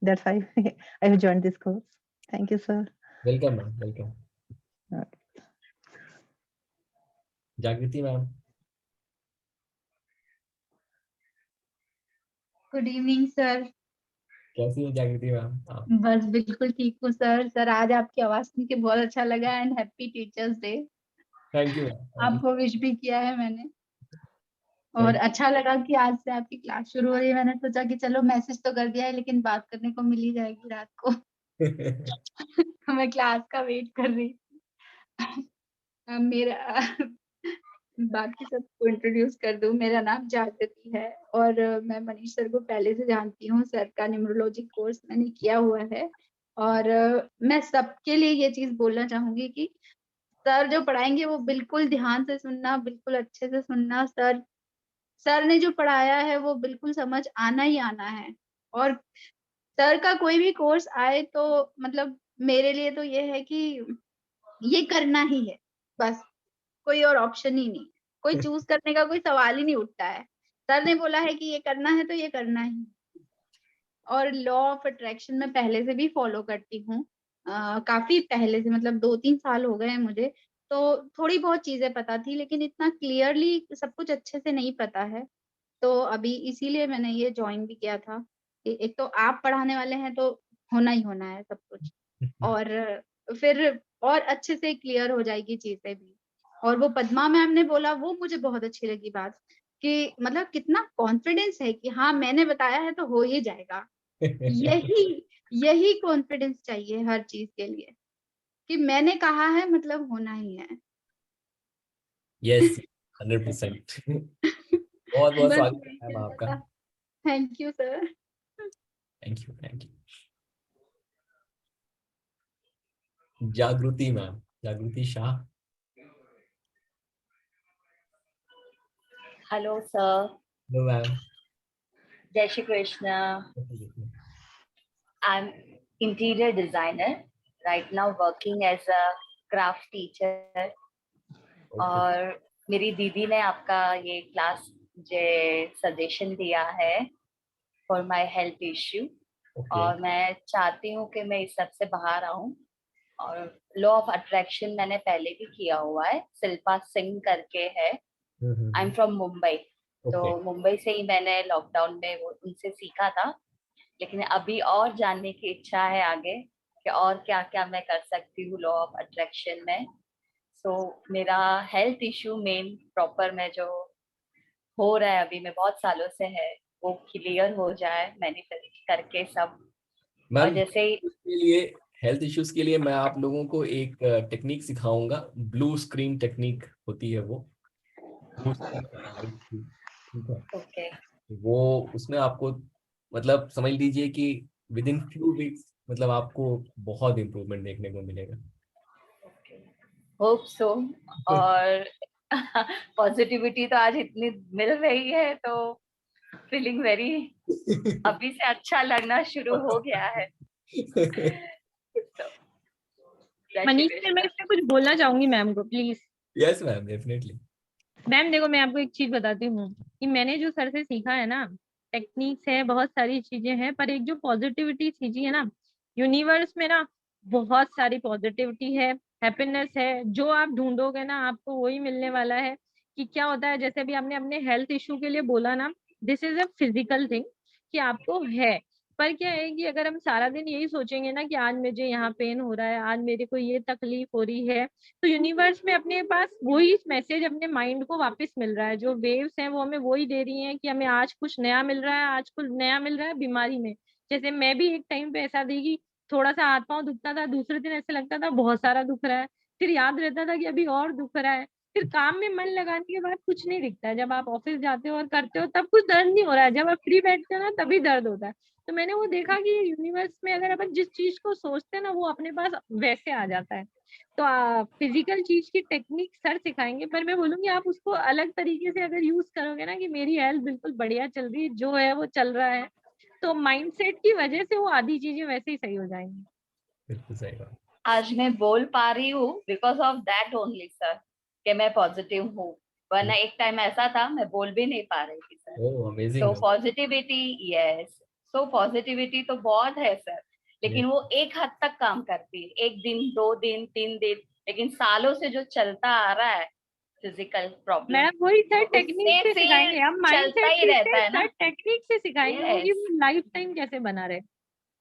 that's why I have joined this course. Thank you sir. Welcome ma'am, welcome. Jagriti ma'am. Good evening sir. कैसी है जागृति मैम? बस बिल्कुल ठीक हूँ सर। सर आज आपकी आवाज सुन के बहुत अच्छा लगा and happy teachers day. Thank you. आपको विश भी किया है मैंने और अच्छा लगा कि आज से आपकी क्लास शुरू हो रही है। मैंने सोचा कि चलो मैसेज तो कर दिया है लेकिन बात करने को मिल ही जाएगी रात को। तो मैं क्लास का वेट कर रही थी। मेरा बाकी सबको इंट्रोड्यूस कर दूं। मेरा नाम जागृति है और मैं मनीष सर को पहले से जानती हूँ। सर का न्यूमरोलॉजी कोर्स मैंने किया हुआ है और मैं सबके लिए ये चीज बोलना चाहूंगी कि सर जो पढ़ाएंगे वो बिल्कुल ध्यान से सुनना, बिल्कुल अच्छे से सुनना। सर ने जो पढ़ाया है वो बिल्कुल समझ आना ही आना है और सर का कोई भी कोर्स आए तो मतलब मेरे लिए तो ये है कि ये करना ही है, बस कोई और ऑप्शन ही नहीं, कोई चूज करने का कोई सवाल ही नहीं उठता है। सर ने बोला है कि ये करना है तो ये करना ही। और लॉ ऑफ अट्रैक्शन मैं पहले से भी फॉलो करती हूँ, काफी पहले से, मतलब 2-3 साल हो गए हैं मुझे। तो थोड़ी बहुत चीजें पता थी लेकिन इतना क्लियरली सब कुछ अच्छे से नहीं पता है, तो अभी इसीलिए मैंने ये ज्वाइन भी किया था। एक तो आप पढ़ाने वाले हैं तो होना ही होना है सब कुछ, और फिर और अच्छे से क्लियर हो जाएगी चीजें भी। और वो पद्मा मैम ने बोला वो मुझे बहुत अच्छी लगी बात, कि मतलब कितना कॉन्फिडेंस है कि हाँ मैंने बताया है तो हो ही जाएगा। यही कॉन्फिडेंस चाहिए हर चीज के लिए, कि मैंने कहा है मतलब होना ही है। यस, 100%। बहुत स्वागत है मैम आपका। Thank you sir. Thank you. Jagriti ma'am, Jagriti Shah. Hello sir. Hello ma'am. जय Shri Krishna. I am interior designer, right now working as a craft teacher. और मेरी दीदी ने आपका ये क्लास जो सजेशन दिया है फॉर माय हेल्थ इश्यू, और मैं चाहती हूँ कि मैं इस सब से बाहर आऊँ। और लॉ ऑफ अट्रैक्शन मैंने पहले भी किया हुआ है, शिल्पा सिंह करके है। आई एम फ्रॉम मुंबई, तो Okay. मुंबई से ही मैंने लॉकडाउन में वो उनसे सीखा था, लेकिन अभी और जानने की इच्छा है आगे कि और क्या क्या मैं कर सकती हूँ लॉ ऑफ अट्रैक्शन में। सो मेरा हेल्थ इशू मेन प्रॉपर में जो हो रहा है अभी में बहुत सालों से है, वो क्लियर हो जाए मैनिफेस्ट करके सब। और मैम जैसे ही के लिए हेल्थ इश्यूज के लिए मैं आप लोगों को एक टेक्निक सिखाऊंगा, ब्लू स्क्रीन टेक्निक होती है वो। Blue screen technique, ठीक है। ओके वो उसमें आपको मतलब समझ लीजिए कि विद इन फ्यू वीक्स मतलब आपको बहुत इम्प्रूवमेंट देखने को मिलेगा। Hope so. और पॉजिटिविटी तो आज इतनी मिल रही है तो फीलिंग वेरी अभी से अच्छा लगना शुरू हो गया है। मनीष सर, मैं इसमें कुछ बोलना चाहूंगी मैम को, please. Yes ma'am, definitely. Ma'am देखो, मैं आपको एक चीज बताती हूँ कि मैंने जो सर से सीखा है ना, टेक्निक्स है, बहुत सारी चीजें हैं, पर एक जो पॉजिटिविटी चीज है ना, यूनिवर्स में ना बहुत सारी पॉजिटिविटी है, हैप्पीनेस है, जो आप ढूंढोगे ना आपको वही मिलने वाला है। कि क्या होता है, जैसे अभी आपने अपने हेल्थ इशू के लिए बोला ना, this is a physical thing कि आपको है। पर क्या है कि अगर हम सारा दिन यही सोचेंगे ना कि आज मुझे यहाँ पेन हो रहा है, आज मेरे को ये तकलीफ हो रही है, तो यूनिवर्स में अपने पास वही मैसेज अपने माइंड को वापस मिल रहा है। जो वेव्स हैं वो हमें वही दे रही हैं कि हमें आज कुछ नया मिल रहा है, आज कुछ नया मिल रहा है बीमारी में। जैसे मैं भी एक टाइम पे ऐसा थी कि थोड़ा सा हाथ पांव दुखता था, दूसरे दिन ऐसे लगता था बहुत सारा दुख रहा है, फिर याद रहता था कि अभी और दुख रहा है। फिर काम में मन लगाने के बाद कुछ नहीं दिखता है, जब आप ऑफिस जाते हो और करते हो तब कुछ दर्द नहीं हो रहा है, जब आप फ्री बैठते हो ना तभी दर्द होता है। तो मैंने वो देखा कि यूनिवर्स में अगर अपन जिस चीज को सोचते हैं ना वो अपने पास वैसे आ जाता है। तो फिजिकल चीज की टेक्निक सर सिखाएंगे, पर मैं बोलूंगी आप उसको अलग तरीके से अगर यूज करोगे ना कि मेरी हेल्थ बिल्कुल बढ़िया चल रही है, जो है वो चल रहा है, तो माइंडसेट की वजह से वो आधी चीजें वैसे ही सही हो जाएंगी। बिल्कुल सही बात। आज मैं बोल पा रही हूँ because of that only sir, कि मैं पॉजिटिव हूँ, वरना एक टाइम ऐसा था मैं बोल भी नहीं पा रही थी sir. Oh amazing so ma'am. Positivity, yes, so positivity तो बहुत है सर, लेकिन वो एक हद तक काम करती है, 1 दिन 2 दिन 3 दिन, लेकिन सालों से जो चलता आ रहा है फिजिकल प्रॉब्लम, मैम वही सर टेक्निक उससे से फिर सिखाएंगे, हम चलता माइंडसेट ही ठीक रहता है है सर, ना। टेक्निक से सिखाएंगे वो कि यस, लाइफ टाइम कैसे बना रहे।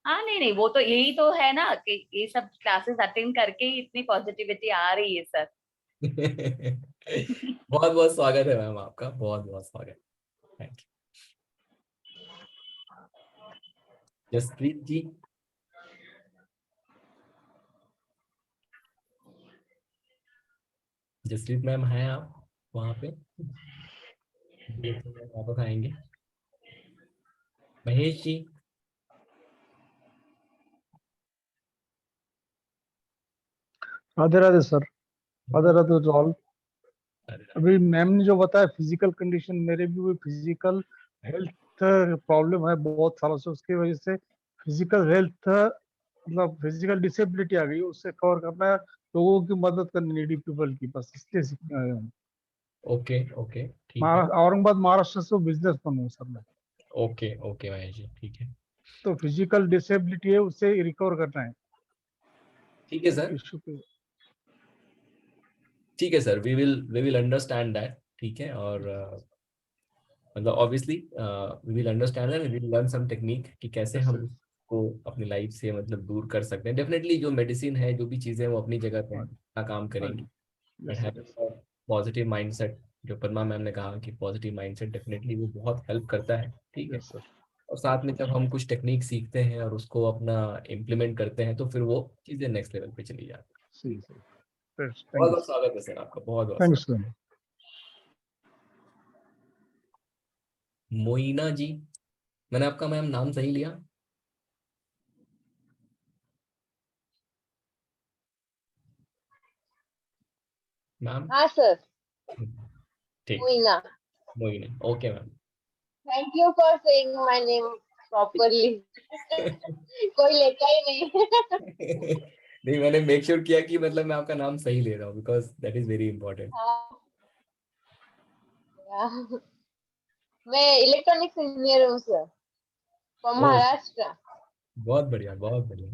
हाँ नहीं नहीं, वो तो यही तो है ना कि ये सब क्लासेस अटेंड करके ही इतनी पॉजिटिविटी आ रही है सर। बहुत बहुत स्वागत है मैम आपका, बहुत बहुत स्वागत। Thank you. Jaspreet ji. Jaspreet ma'am हैं आप वहाँ पे? वापस आएंगे। Mahesh ji. Radhe Radhe sir, Radhe Radhe to all. अभी मैम ने जो बताया फिजिकल कंडीशन, मेरे भी वो फिजिकल हेल्थ प्रॉब्लम है बहुत सालों से, उसकी वजह से फिजिकल हेल्थ मतलब फिजिकल डिसेबिलिटी आ गई, उससे कवर करना है, लोगों की मदद करनी, नीडी पीपल की, बस इसलिए सीखने आया हूँ। ओके ओके ठीक है। औरंगाबाद महाराष्ट्र से बिजनेस मैन हूँ सर मैं। ओके ओके महेश जी ठीक है। तो फिजिकल डिसेबिलिटी है, उससे रिकवर करना है। ठीक है सर, इशू पे ठीक है sir, we will understand that. ठीक है, और मतलब obviously we will understand that, we will learn some technique कि कैसे हम को अपनी लाइफ से मतलब दूर कर सकते हैं। डेफिनेटली जो मेडिसिन है, जो भी चीजें वो अपनी जगह पे अपना काम करेंगी, बट हैविंग पॉजिटिव माइंडसेट, जो पद्मा मैम ने कहा कि पॉजिटिव माइंडसेट डेफिनेटली वो बहुत हेल्प करता है। ठीक है, और साथ में जब हम कुछ टेक्निक सीखते हैं और उसको अपना इम्प्लीमेंट करते हैं तो फिर वो चीजें नेक्स्ट लेवल पे चली जाती हैं। बहुत बहुत स्वागत है सर आपका, बहुत बहुत थैंक्स स्वागत। मोइना जी, मैंने आपका मैम नाम सही लिया? मैम हाँ सर, ठीक, Moina. Moina, okay ma'am. Thank you for saying my name properly. कोई लेता ही नहीं। नहीं, मैंने मेक श्योर किया कि मतलब मैं आपका नाम सही ले रहा हूँ, because that is very important. मैं इलेक्ट्रॉनिक्स इंजीनियर हूँ सर, फ्रॉम ओह महाराष्ट्र। बहुत बढ़िया, बहुत बढ़िया।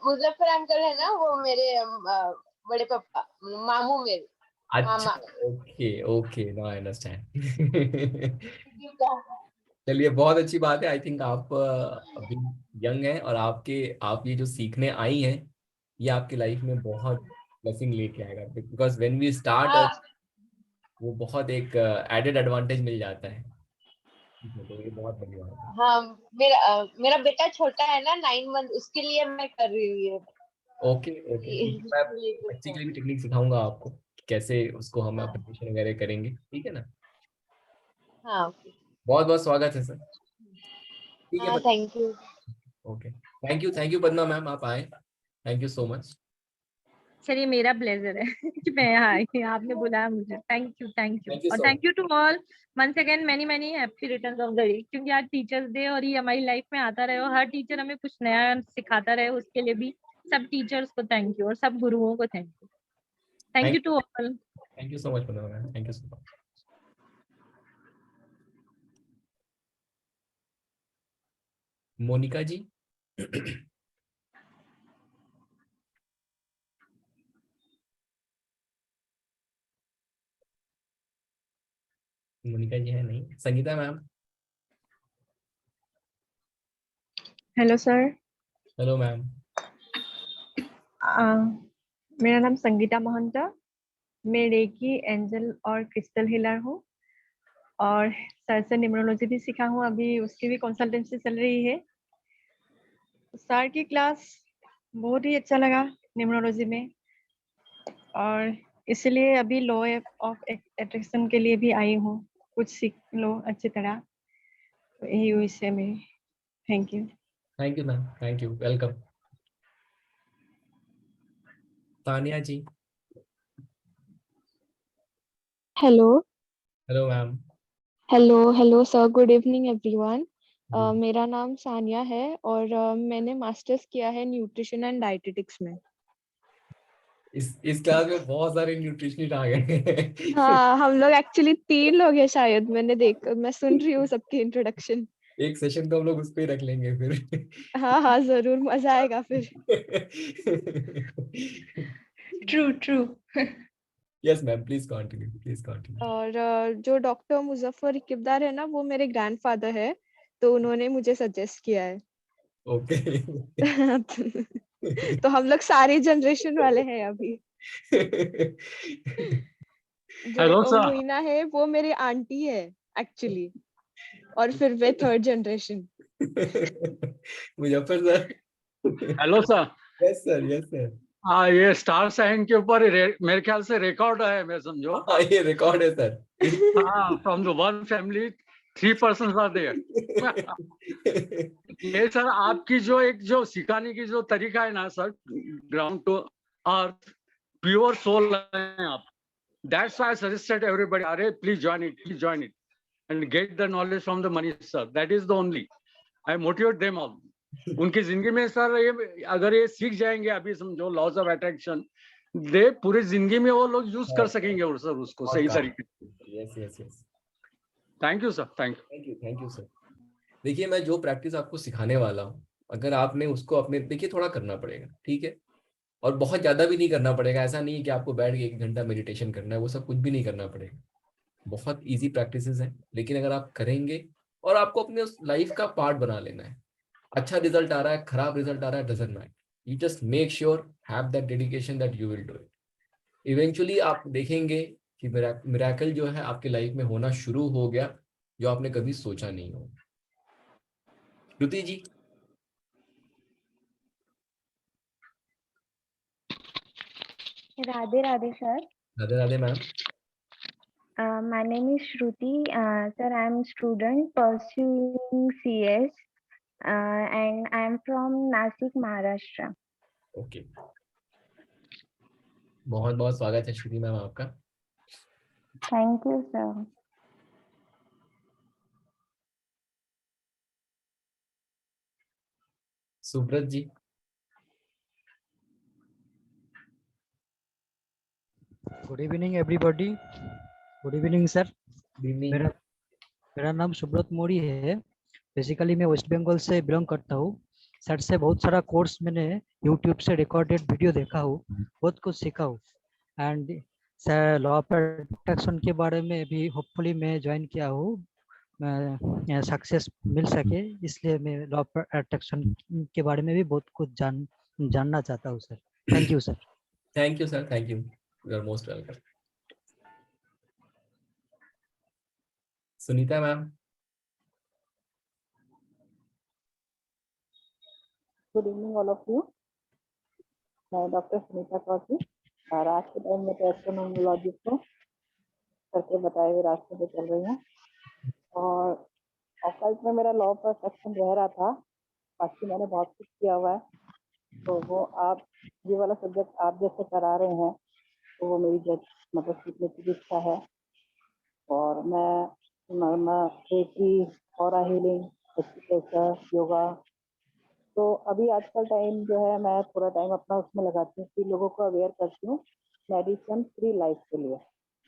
मुजफ्फर अंकल है ना, वो मेरे बड़े पापा, मामू मेरे। अच्छा, okay okay, now I understand. चलिए, बहुत अच्छी बात है। आई थिंक आप अभी यंग हैं और आप ये जो सीखने आई हैं, ये आपकी लाइफ में बहुत ब्लेसिंग लेके आएगा, बिकॉज व्हेन वी स्टार्ट वो बहुत एक एडेड एडवांटेज मिल जाता है। तो ये बहुत बढ़िया बात है। हाँ, मेरा बेटा छोटा है ना, 9 मंथ, उसके लिए मैं कर रही हूँ ये। ओके ओके, मैं बच्चे के लिए भी टेक्निक सिखाऊंगा आपको कि कैसे उसको हम एप्लीकेशन वगैरह करेंगे, ठीक है ना। हाँ, बहुत बहुत स्वागत है सर। ठीक है, हाँ, thank you. Okay, thank you Padma ma'am, आप आए, थैंक यू सो मच। चलिए, मेरा प्लेजर है कि मैं यहाँ आई, आपने बुलाया मुझे। थैंक यू Thank you और so thank you to all once again, many many happy returns of the day, क्योंकि आज टीचर्स डे और ये हमारी लाइफ में आता रहे और हर टीचर हमें कुछ नया सिखाता रहे, उसके लिए भी सब टीचर्स को थैंक यू और सब गुरुओं को thank you. Thank you to all. Thank you so much Padma ma'am, thank you so much. Monica ji. Monica ji है नहीं। Sangeeta ma'am. Hello sir. Hello ma'am. मेरा नाम संगीता महंता, मैं रेकी, एंजल और क्रिस्टल हीलर हूँ और सर से न्यूमरोलॉजी भी सीखा हूँ, अभी उसकी भी कंसल्टेंसी चल रही है। सर की क्लास बहुत ही अच्छा लगा न्यूमरोलॉजी में, और इसलिए अभी लॉ ऑफ अट्रैक्शन के लिए भी आई हूँ, कुछ सीख लो अच्छी तरह, तो यही विषय में। Thank you ma'am, thank you, welcome. Tania ji. Hello hello ma'am. Hello sir, good evening everyone. मेरा नाम सानिया है और मैंने मास्टर्स किया है न्यूट्रिशन एंड डाइटेटिक्स में। इस क्लास में बहुत सारे न्यूट्रिशनिस्ट आ गए। हाँ, हम लोग एक्चुअली 3 लोग हैं शायद, मैं सुन रही हूँ सबकी इंट्रोडक्शन। एक सेशन तो हम लोग उस पे रख लेंगे फिर। हाँ, जरूर, मजा आएगा फिर। True. Yes ma'am, please continue. और जो डॉक्टर मुजफ्फर इकबाल है ना, वो मेरे ग्रैंडफादर है, तो उन्होंने मुझे सजेस्ट किया है। ओके। तो हम लोग सारे जनरेशन वाले हैं अभी। हेलो जो सर। मोइना है वो मेरी आंटी है एक्चुअली, और फिर वे 3rd generation. Muzaffar sir. Hello sir. Yes sir. हाँ, ये स्टार साइन के ऊपर मेरे ख्याल से रिकॉर्ड है, मैं समझो। हाँ, ये रिकॉर्ड है सर। हाँ, from the one family 3 persons are there. ये सर आपकी जो सिखाने की जो तरीका है ना sir, ground to earth, pure soul है आप। That's why I suggested everybody, अरे please join it and get the knowledge from the Manish sir. That is the only. I motivate them all. उनकी जिंदगी में सर ये अगर ये सीख जाएंगे अभी समझो लॉज ऑफ अट्रैक्शन, दे पूरी जिंदगी में वो लोग यूज कर सकेंगे और सर उसको सही तरीके से। Yes. Thank you sir, thank you sir. देखिए, मैं जो प्रैक्टिस आपको सिखाने वाला हूँ, अगर आपने उसको अपने, देखिए थोड़ा करना पड़ेगा, ठीक है, और बहुत ज्यादा भी नहीं करना पड़ेगा। ऐसा नहीं है कि आपको बैठ के 1 घंटा मेडिटेशन करना है, वो सब कुछ भी नहीं करना पड़ेगा। बहुत इजी प्रैक्टिसेस हैं, लेकिन अगर आप करेंगे और आपको अपने उस लाइफ का पार्ट बना लेना है। अच्छा रिजल्ट आ रहा है, खराब रिजल्ट आ रहा है, doesn't matter, you just make sure, have that dedication that you will do it. Eventually आप देखेंगे कि मिरेकल जो है आपकी लाइफ में होना शुरू हो गया, जो आपने कभी सोचा नहीं हो। Shruti ji. Radhe Radhe sir. Radhe Radhe ma'am. My name is Shruti. Sir, I am a student pursuing CS and I am from Nasik, Maharashtra. ओके, बहुत बहुत स्वागत है श्रुति मैम आपका। Thank you, sir. Subrata ji. Good evening everybody. Good evening sir. मेरा नाम सुब्रत मोड़ी है। बेसिकली मैं वेस्ट बंगाल से बिलोंग करता हूँ। सर से बहुत सारा कोर्स मैंने यूट्यूब से रिकॉर्डेड वीडियो देखा हूँ, बहुत कुछ सीखा हूँ। And sir law of attraction के बारे में भी होपफुली मैं ज्वाइन किया हूँ, सक्सेस मिल सके, इसलिए मैं लॉ ऑफ अट्रैक्शन के बारे में भी बहुत कुछ जानना चाहता हूँ sir. Thank you sir. Thank you sir, thank you, you are most welcome. Sunita ma'am. Good evening all of you. मैं डॉक्टर सुनीता कौशी और आज के टाइम में एस्ट्रोनोमोलॉजिस्ट को सर के बताए हुए रास्ते पे चल रही हूँ। और ऑफलाइन में मेरा लॉ ऑफ अट्रैक्शन रह रहा था, बाकी मैंने बहुत कुछ किया हुआ है, तो वो आप ये वाला सब्जेक्ट आप जैसे करा रहे हैं तो वो मेरी मतलब सीखने की इच्छा है। और मैं reiki, aura healing, exercise, yoga, तो अभी आजकल टाइम जो है मैं थोड़ा टाइम अपना उसमें लगाती हूँ कि लोगों को अवेयर करती हूँ मेडिसिन फ्री लाइफ के लिए।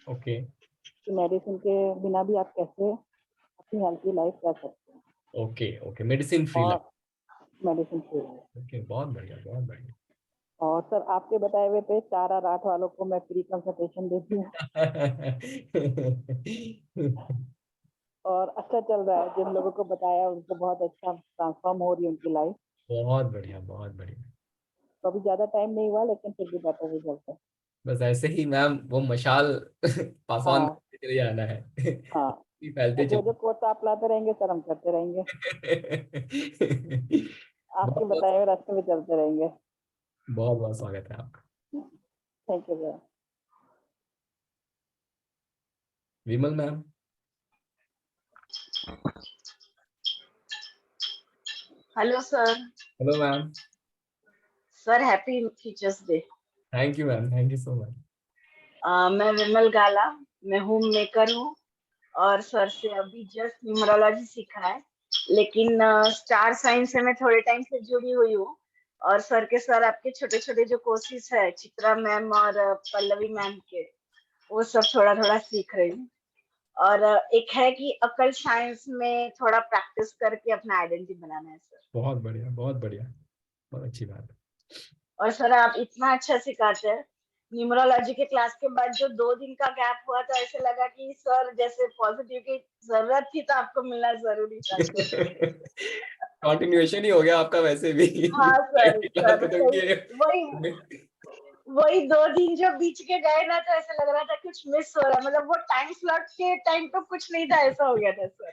ओके कि मेडिसिन के बिना भी आप कैसे अपनी हेल्थी लाइफ रह सकते हैं। Okay okay, medicine free life, medicine free life. Okay, बहुत बढ़िया, बहुत बढ़िया। और सर आपके बताए हुए पे 4 और 8 वालों को मैं फ्री कंसल्टेशन देती हूँ। और अच्छा चल रहा है, जिन लोगों को बताया उनको बहुत अच्छा ट्रांसफॉर्म हो रही है उनकी लाइफ। बहुत बढ़िया, बहुत बढ़िया। तो अभी ज्यादा टाइम नहीं हुआ लेकिन फिर भी बेटर रिजल्ट है। बस ऐसे ही मैम वो मशाल पास ऑन हाँ करते चले जाना है। हाँ, फैलते जो चले। कोर्स आप लाते रहेंगे सर हम करते रहेंगे, आपके बहुत बताए हुए रास्ते में चलते रहेंगे। बहुत बहुत स्वागत है आपका। Thank you sir. Vimal ma'am. Hello sir. Hello ma'am. Sir happy teachers day. Thank you ma'am, thank you so much. मैं विमल गाला, मैं होम मेकर हूँ और सर से अभी जस्ट न्यूमरोलॉजी सीखा है, लेकिन स्टार साइंस से मैं थोड़े टाइम से जुड़ी हुई हूँ। और सर के साथ आपके छोटे छोटे जो कोर्सेज है चित्रा मैम और पल्लवी मैम के, वो सब थोड़ा थोड़ा सीख रही हूँ। और एक है कि अकल साइंस में थोड़ा प्रैक्टिस करके अपना आइडेंटिटी बनाना है सर। बहुत बढ़िया, बहुत बढ़िया, बहुत अच्छी बात है। और सर आप इतना अच्छा सिखाते हैं। न्यूमरोलॉजी के क्लास के बाद जो 2 दिन का गैप हुआ था, ऐसे लगा कि सर जैसे पॉजिटिव की जरूरत थी तो आपको मिलना जरूरी था। कंटिन्यूएशन ही हो गया आपका वैसे भी। हाँ सर, क्लास सर खत्म किए। वही 2 दिन जो बीच के गए ना, तो ऐसा लग रहा था कुछ मिस हो रहा है। मतलब वो टाइम स्लॉट के टाइम पे कुछ नहीं था, ऐसा हो गया था सर।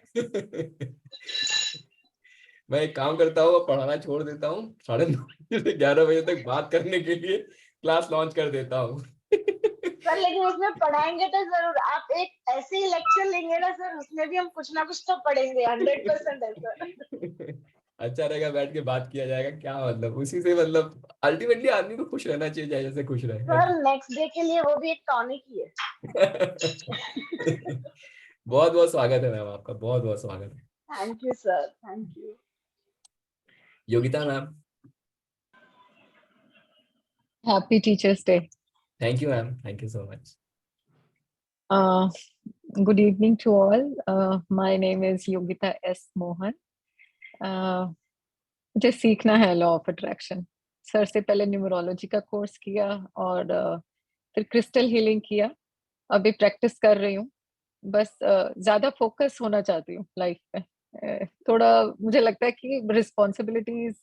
मैं एक काम करता हूँ, पढ़ाना छोड़ देता हूँ, 9:30 से 11 बजे तक बात करने के लिए क्लास लॉन्च कर देता हूँ। सर लेकिन उसमें पढ़ाएंगे तो जरूर। आप एक ऐसे ही लेक्चर लेंगे ना सर, उसमें भी हम कुछ ना कुछ तो पढ़ेंगे, 100% है सर। अच्छा रहेगा, बैठ के बात किया जाएगा, क्या मतलब उसी से, मतलब अल्टीमेटली आदमी को खुश रहना चाहिए, जैसे खुश रहे। सर नेक्स्ट डे के लिए वो भी एक टॉनिक ही है। बहुत बहुत स्वागत है मैम आपका, बहुत बहुत स्वागत है। Thank you sir, thank you. Yogita ma'am. Happy Teachers Day. Thank you ma'am, thank you so much. Good evening to all. My name is Yogita S. Mohan. मुझे सीखना है लॉ ऑफ अट्रैक्शन। सर से पहले न्यूमरोलॉजी का कोर्स किया और फिर क्रिस्टल हीलिंग किया। अभी प्रैक्टिस कर रही हूँ। बस ज्यादा फोकस होना चाहती हूँ लाइफ में। थोड़ा मुझे लगता है कि रिस्पॉन्सिबिलिटीज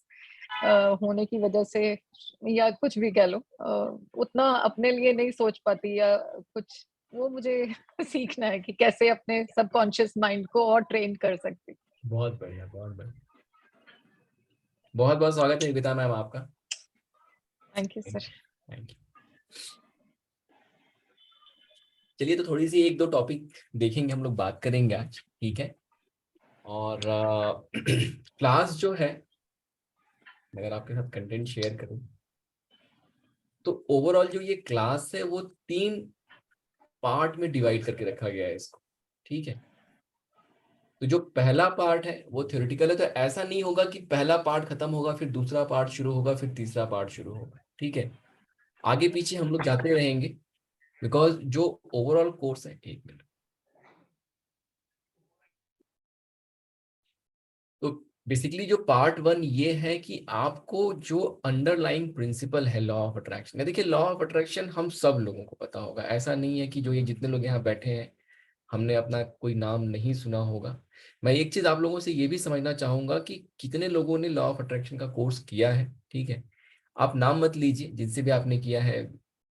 होने की वजह से या कुछ भी कह लो, उतना अपने लिए नहीं सोच पाती या कुछ, वो मुझे सीखना है कि कैसे अपने सबकॉन्शियस माइंड को और ट्रेन कर सकती। बहुत बढ़िया, बहुत बढ़िया, बहुत बहुत स्वागत है योगिता मैम आपका। Thank you sir. Thank you. चलिए तो थोड़ी सी 1-2 टॉपिक देखेंगे, हम लोग बात करेंगे आज, ठीक है। और क्लास जो है, अगर आपके साथ कंटेंट शेयर करूं तो ओवरऑल जो ये क्लास है वो 3 पार्ट में डिवाइड करके रखा गया है इसको, ठीक है। तो जो पहला पार्ट है वो थ्योरेटिकल है, तो ऐसा नहीं होगा कि पहला पार्ट खत्म होगा फिर दूसरा पार्ट शुरू होगा फिर तीसरा पार्ट शुरू होगा, ठीक है। आगे पीछे हम लोग जाते रहेंगे, बिकॉज जो ओवरऑल कोर्स है, 1 मिनट, तो बेसिकली जो पार्ट 1 ये है कि आपको जो अंडरलाइंग प्रिंसिपल है लॉ ऑफ अट्रैक्शन, देखिए लॉ ऑफ अट्रैक्शन हम सब लोगों को पता होगा, ऐसा नहीं है कि जो ये जितने लोग यहाँ बैठे हैं हमने अपना कोई नाम नहीं सुना होगा। मैं एक चीज आप लोगों से ये भी समझना चाहूंगा कि कितने लोगों ने लॉ ऑफ अट्रैक्शन का कोर्स किया है, ठीक है। आप नाम मत लीजिए जिनसे भी आपने किया है,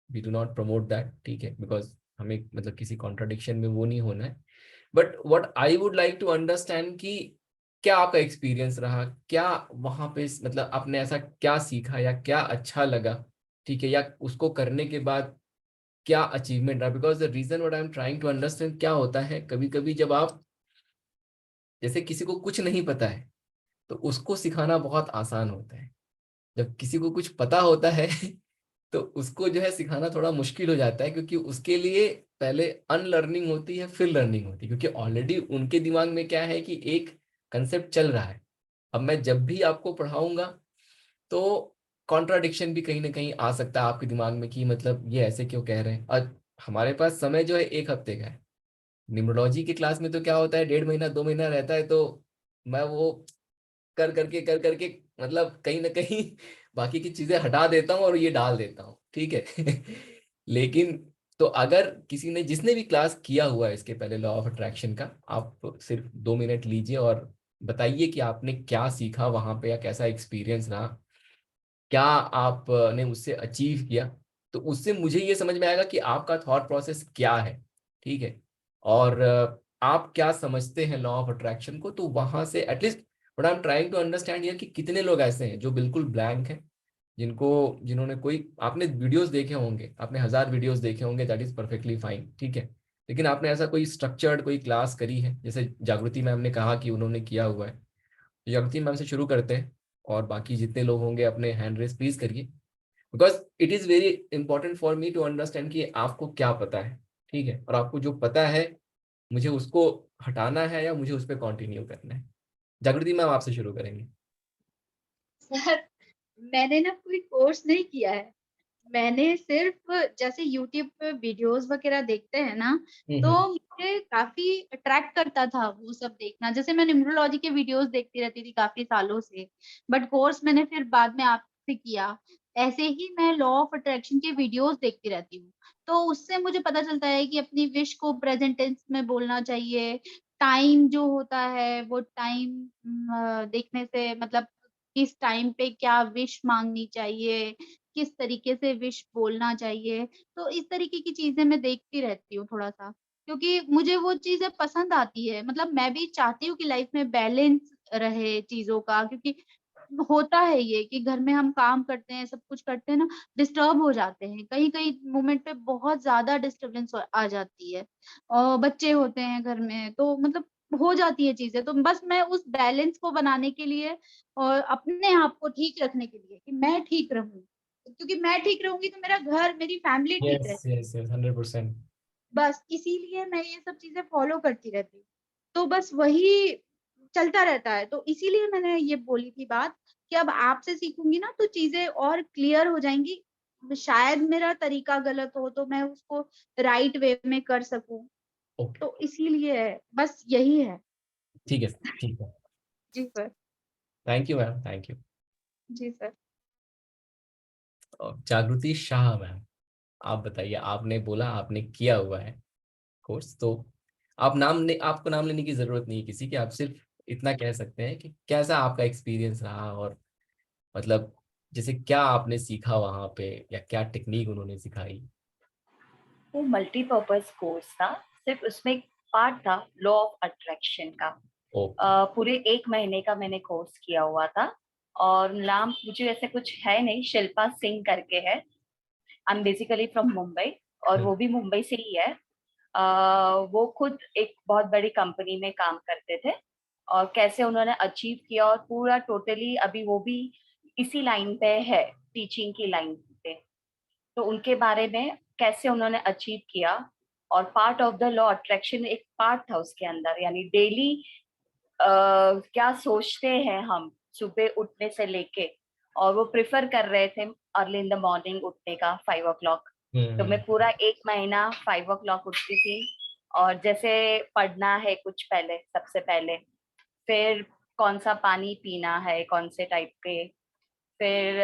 we do not promote that, ठीक है, बिकॉज हमें मतलब किसी कॉन्ट्राडिक्शन में वो नहीं होना है। But what I would like to understand कि क्या आपका एक्सपीरियंस रहा, क्या वहां पे मतलब आपने ऐसा क्या सीखा या क्या अच्छा लगा, ठीक है, या उसको करने के बाद क्या अचीवमेंट रहा। Because the reason what I am trying to understand, क्या होता है कभी कभी जब आप जैसे किसी को कुछ नहीं पता है तो उसको सिखाना बहुत आसान होता है, जब किसी को कुछ पता होता है तो उसको जो है सिखाना थोड़ा मुश्किल हो जाता है, क्योंकि उसके लिए पहले अनलर्निंग होती है फिर लर्निंग होती है, क्योंकि ऑलरेडी उनके दिमाग में क्या है कि एक कंसेप्ट चल रहा है। अब मैं जब भी आपको पढ़ाऊंगा तो कॉन्ट्राडिक्शन भी कहीं ना कहीं आ सकता है आपके दिमाग में कि मतलब ये ऐसे क्यों कह रहे हैं। और हमारे पास समय जो है 1 हफ्ते का है, न्यूमरोलॉजी की क्लास में तो क्या होता है 1.5 महीना 2 महीना रहता है, तो मैं वो कर करके मतलब कहीं ना कहीं बाकी की चीजें हटा देता हूँ और ये डाल देता हूँ, ठीक है। लेकिन तो अगर किसी ने जिसने भी क्लास किया हुआ है इसके पहले लॉ ऑफ अट्रैक्शन का, आप सिर्फ 2 मिनट लीजिए और बताइए कि आपने क्या सीखा वहां पे या कैसा एक्सपीरियंस रहा, क्या आपने उससे अचीव किया। तो उससे मुझे ये समझ में आएगा कि आपका थॉट प्रोसेस क्या है, ठीक है, और आप क्या समझते हैं लॉ ऑफ अट्रैक्शन को। तो वहां से at least what I am trying to understand here कि कितने लोग ऐसे हैं जो बिल्कुल ब्लैंक हैं, जिन्होंने कोई आपने वीडियोस देखे होंगे, आपने 1000 वीडियोस देखे होंगे, दैट इज परफेक्टली फाइन, ठीक है, लेकिन आपने ऐसा कोई स्ट्रक्चर्ड कोई क्लास करी है, जैसे जागृति मैम ने कहा कि उन्होंने किया हुआ है। तो जागृति मैम से शुरू करते हैं और बाकी जितने लोग होंगे अपने हैंड रेस प्लीज करिए, because it is very important for me to understand कि आपको क्या पता है, ठीक है, और आपको जो पता है मुझे उसको हटाना है या मुझे उस पर कंटिन्यू करना है। जागृति मैम आपसे शुरू करेंगे। सर मैंने ना कोई कोर्स नहीं किया है, मैंने सिर्फ जैसे यूट्यूब पे वीडियोस वगैरह देखते हैं ना, तो मुझे काफी अट्रैक्ट करता था वो सब देखना। जैसे मैं न्यूमरोलॉजी के वीडियोस देखती रहती थी काफी सालों से, बट कोर्स मैंने फिर बाद में आपसे किया। ऐसे ही मैं लॉ ऑफ अट्रैक्शन के वीडियोस देखती रहती हूँ, तो उससे मुझे पता चलता है कि अपनी विश को प्रेजेंट टेंस में बोलना चाहिए। टाइम जो होता है वो टाइम देखने से मतलब किस टाइम पे क्या विश मांगनी चाहिए, किस तरीके से विश बोलना चाहिए। तो इस तरीके की चीज़ें मैं देखती रहती हूँ थोड़ा-सा, क्योंकि मुझे वो चीज़ें पसंद आती है। मतलब मैं भी चाहती हूँ कि लाइफ में बैलेंस रहे चीज़ों का, क्योंकि होता है ये कि घर में हम काम करते हैं, सब कुछ करते हैं ना, डिस्टर्ब हो जाते हैं। कहीं-कहीं मोमेंट पे बहुत ज़्यादा डिस्टर्बेंस आ जाती है। बच्चे होते हैं घर में, तो मतलब हो जाती है चीज़ें। तो बस मैं उस बैलेंस को बनाने के लिए और अपने आप को ठीक रखने के लिए कि मैं ठीक रहूँ। क्योंकि मैं ठीक रहूँगी तो मेरा घर, मेरी फैमिली ठीक यस रहेगी। Yes yes 100%। बस इसीलिए मैं ये सब चीज़ें फ़ॉलो करती रहती हूँ। तो बस वही चलता रहता है। तो इसीलिए मैंने ये बोली थी बात कि अब आपसे सीखूँगी ना तो चीज़ें और क्लियर हो जाएँगी। शायद मेरा तरीका गलत हो तो मैं उसको राइट वे में कर सकूँ। ओके, तो इसीलिए बस यही है। ठीक है, ठीक है। जी sir. Thank you ma'am, thank you. जी सर। और जागृति शाह मैम, आप बताइए, आपने बोला आपने किया हुआ है कोर्स, तो आप आपको नाम लेने की जरूरत नहीं है किसी की, आप सिर्फ इतना कह सकते हैं कि कैसा आपका एक्सपीरियंस रहा, और मतलब जैसे क्या आपने सीखा वहां पे या क्या टेक्निक उन्होंने सिखाई। वो मल्टीपर्पज कोर्स था, सिर्फ उसमें एक पार्ट था लॉ ऑफ अट्रैक्शन का। पूरे 1 महीने का मैंने कोर्स किया हुआ था, और नाम मुझे ऐसे कुछ है नहीं, शिल्पा सिंह करके है। I am basically from Mumbai, और वो भी मुंबई से ही है। वो खुद एक बहुत बड़ी कंपनी में काम करते थे, और कैसे उन्होंने अचीव किया, और पूरा टोटली अभी वो भी इसी लाइन पे है, टीचिंग की लाइन पे। तो उनके बारे में कैसे उन्होंने अचीव किया, और part of the law attraction एक पार्ट था उसके अंदर, यानी डेली क्या सोचते हैं हम सुबह उठने से लेके, और वो प्रिफर कर रहे थे अर्ली इन द मॉर्निंग उठने का 5 o'clock। तो मैं पूरा 1 महीना 5 o'clock उठती थी, और जैसे पढ़ना है कुछ पहले, सबसे पहले, फिर कौन सा पानी पीना है, कौन से टाइप के, फिर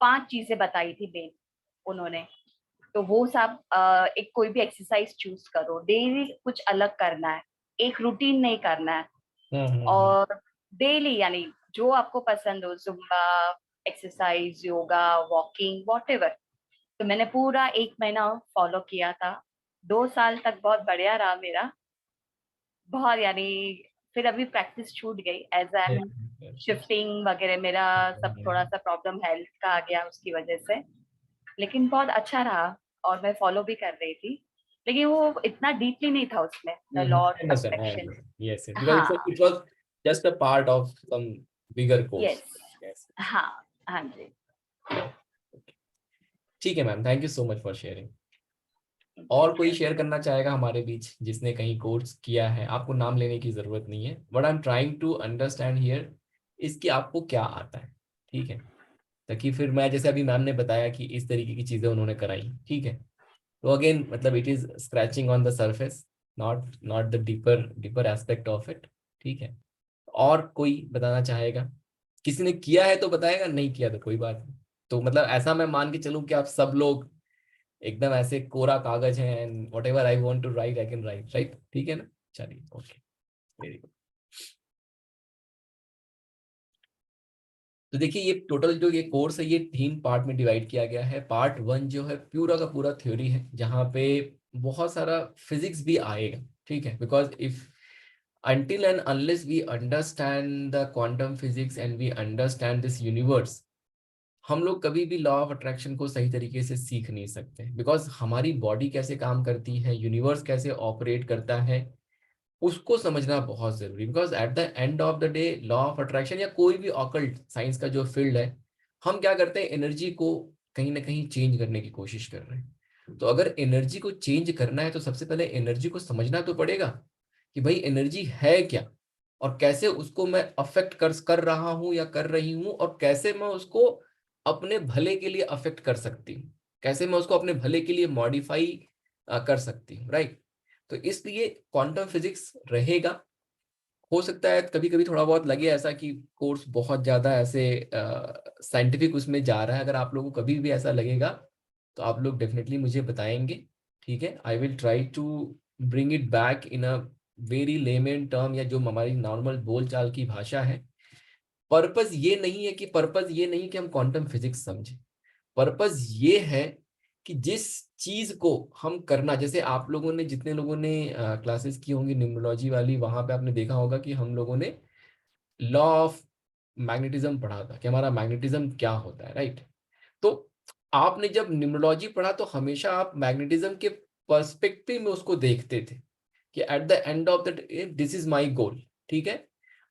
5 चीजें बताई थी मेन उन्होंने। तो वो सब एक कोई भी एक्सरसाइज चूज करो, डेली कुछ अलग करना है, एक रूटीन नहीं करना है। और डेली यानी जो आपको पसंद हो, Zumba, exercise, yoga, walking, whatever. तो मैंने पूरा 1 महीना फॉलो किया था। 2 साल तक बहुत बढ़िया रहा मेरा, बहुत यानी। फिर अभी प्रैक्टिस छूट गई एज आई एम शिफ्टिंग वगैरह, मेरा सब थोड़ा सा प्रॉब्लम हेल्थ का आ गया उसकी वजह से, लेकिन बहुत अच्छा रहा और मैं फॉलो भी कर रही थी, लेकिन वो इतना डीपली नहीं था उसमें, the law of attraction. Yes, because हाँ it was just a part of some bigger course. Yes Yes. हाँ हाँ जी। ठीक है ma'am, thank you so much for sharing. और कोई शेयर करना चाहेगा हमारे बीच जिसने कहीं कोर्स किया है? आपको नाम लेने की जरूरत नहीं है। What I am trying to understand here इसकी आपको क्या आता है, ठीक है, ताकि फिर मैं जैसे अभी मैम ने बताया कि इस तरीके की चीजें उन्होंने कराई, ठीक है, तो अगेन मतलब it is scratching on the surface, not the deeper aspect of it, ठीक है। और कोई बताना चाहेगा? किसी ने किया है तो बताएगा, नहीं किया तो कोई बात नहीं। तो मतलब ऐसा मैं मान के चलूं कि आप सब लोग एकदम ऐसे कोरा कागज है and whatever I want to write I can write, right? ठीक है ना, चलिए, ओके, वेरी गुड। तो देखिए ये टोटल जो ये कोर्स है ये 3 पार्ट में डिवाइड किया गया है। पार्ट 1 जो है पूरा का पूरा थ्योरी है, जहाँ पे बहुत सारा फिजिक्स भी आएगा, ठीक है, because if until and unless we understand the quantum physics and we understand this universe, हम लोग कभी भी लॉ ऑफ अट्रैक्शन को सही तरीके से सीख नहीं सकते, बिकॉज हमारी बॉडी कैसे काम करती है, यूनिवर्स कैसे ऑपरेट करता है, उसको समझना बहुत जरूरी। Because at the end of the day law of attraction या कोई भी ऑकल्ट साइंस का जो फील्ड है, हम क्या करते हैं, एनर्जी को कहीं ना कहीं चेंज करने की कोशिश कर रहे हैं। तो अगर एनर्जी को चेंज करना है तो सबसे पहले एनर्जी को समझना तो पड़ेगा कि भाई एनर्जी है क्या, और कैसे उसको मैं अफेक्ट कर रहा हूं या कर रही हूं, और कैसे मैं उसको अपने भले के लिए अफेक्ट कर सकती हूँ, कैसे मैं उसको अपने भले के लिए मॉडिफाई कर सकती हूँ, राइट? तो इसलिए क्वांटम फिजिक्स रहेगा। हो सकता है कभी कभी थोड़ा बहुत लगे ऐसा कि कोर्स बहुत ज्यादा ऐसे साइंटिफिक उसमें जा रहा है। अगर आप लोगों को कभी भी ऐसा लगेगा तो आप लोग डेफिनेटली मुझे बताएंगे, ठीक है। I will try to bring it back in a very layman term, या जो हमारी नॉर्मल बोलचाल की भाषा है। पर्पस ये नहीं है कि हम क्वांटम फिजिक्स समझें। पर्पस ये है कि जिस चीज को हम करना, जैसे आप लोगों ने, जितने लोगों ने क्लासेस की होंगी न्यूमरोलॉजी वाली, वहां पे आपने देखा होगा कि हम लोगों ने लॉ ऑफ मैग्नेटिज्म पढ़ा था कि हमारा मैग्नेटिज्म क्या होता है, राइट? तो आपने जब न्यूमरोलॉजी पढ़ा तो हमेशा आप मैग्नेटिज्म के पर्सपेक्टिव में उसको देखते थे कि at the end of the day this is my goal, ठीक है।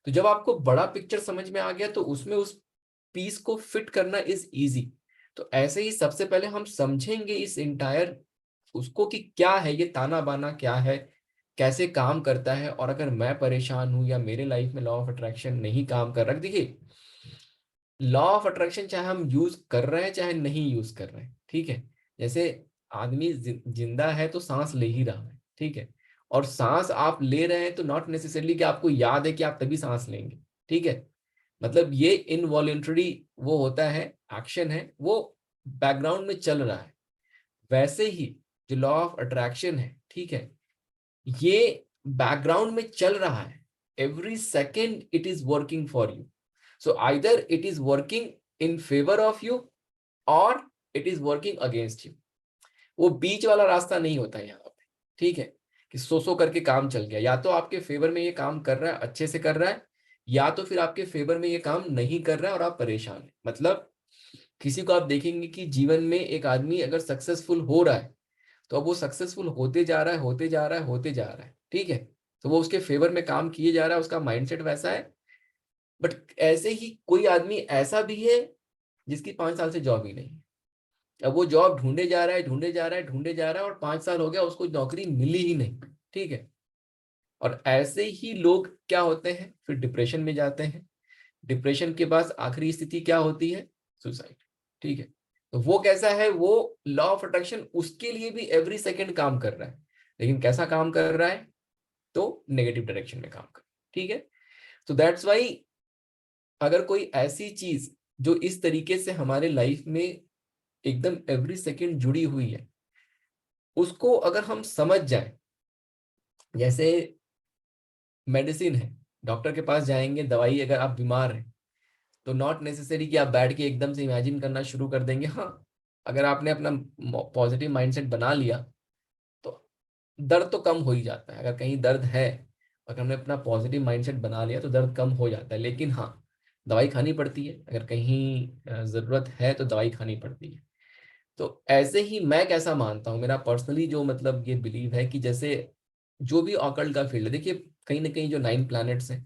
तो जब आपको बड़ा पिक्चर समझ में आ गया तो उसमें उस पीस को फिट करना इज इजी। तो ऐसे ही सबसे पहले हम समझेंगे इस इंटायर उसको कि क्या है ये ताना बाना, क्या है, कैसे काम करता है। और अगर मैं परेशान हूं या मेरे लाइफ में लॉ ऑफ अट्रैक्शन नहीं काम कर रहा, देखिए लॉ ऑफ अट्रैक्शन चाहे हम यूज कर रहे हैं चाहे नहीं यूज कर रहे हैं, ठीक है। जैसे आदमी जिंदा है तो सांस ले ही रहा है, ठीक है, और सांस आप ले रहे हैं तो नॉट नेसेसरली कि आपको याद है कि आप तभी सांस लेंगे, ठीक है। मतलब ये इनवॉलेंटरी वो होता है, एक्शन है, वो बैकग्राउंड में चल रहा है। वैसे ही जो लॉ ऑफ अट्रैक्शन है, ठीक है, ये बैकग्राउंड में चल रहा है। Every second it is working for you. So either it is working in favour of you और it is working against you. वो बीच वाला रास्ता नहीं होता यहाँ पे, ठीक है, कि सो करके काम चल गया। या तो आपके फेवर में ये काम कर रहा है, अच्छे से कर रहा है, या तो फिर आपके फेवर में ये काम नहीं कर रहा है और आप परेशान हैं। मतलब किसी को आप देखेंगे कि जीवन में एक आदमी अगर सक्सेसफुल हो रहा है तो अब वो सक्सेसफुल होते जा रहा है, ठीक है, तो वो उसके फेवर में काम किए जा रहा है, उसका माइंडसेट वैसा है। बट ऐसे ही कोई आदमी ऐसा भी है जिसकी 5 साल से जॉब ही नहीं है। अब वो जॉब ढूंढे जा रहा है और 5 साल हो गया उसको नौकरी मिली ही नहीं, ठीक है। और ऐसे ही लोग क्या होते हैं, फिर डिप्रेशन में जाते हैं। डिप्रेशन के बाद आखिरी स्थिति क्या होती है, सुसाइड, ठीक है। तो वो कैसा है, वो लॉ ऑफ अट्रैक्शन उसके लिए भी एवरी सेकेंड काम कर रहा है, लेकिन कैसा काम कर रहा है, तो नेगेटिव डायरेक्शन में काम कर रहा है, ठीक है। तो दैट्स वाई अगर कोई ऐसी चीज जो इस तरीके से हमारे लाइफ में एकदम एवरी सेकंड जुड़ी हुई है, उसको अगर हम समझ जाए, जैसे मेडिसिन है, डॉक्टर के पास जाएंगे, दवाई, अगर आप बीमार हैं तो नॉट नेसेसरी कि आप बैठ के एकदम से इमेजिन करना शुरू कर देंगे। हाँ, अगर आपने अपना पॉजिटिव माइंडसेट बना लिया तो दर्द तो कम हो ही जाता है। अगर कहीं दर्द है, अगर हमने अपना पॉजिटिव माइंडसेट बना लिया तो दर्द कम हो जाता है। लेकिन हाँ, दवाई खानी पड़ती है, अगर कहीं जरूरत है तो दवाई खानी पड़ती है। तो ऐसे ही मैं कैसा मानता हूँ, मेरा पर्सनली जो मतलब ये बिलीव है कि जैसे जो भी ऑकल्ट का फील्ड है, देखिए कहीं ना कहीं जो 9 प्लैनेट्स हैं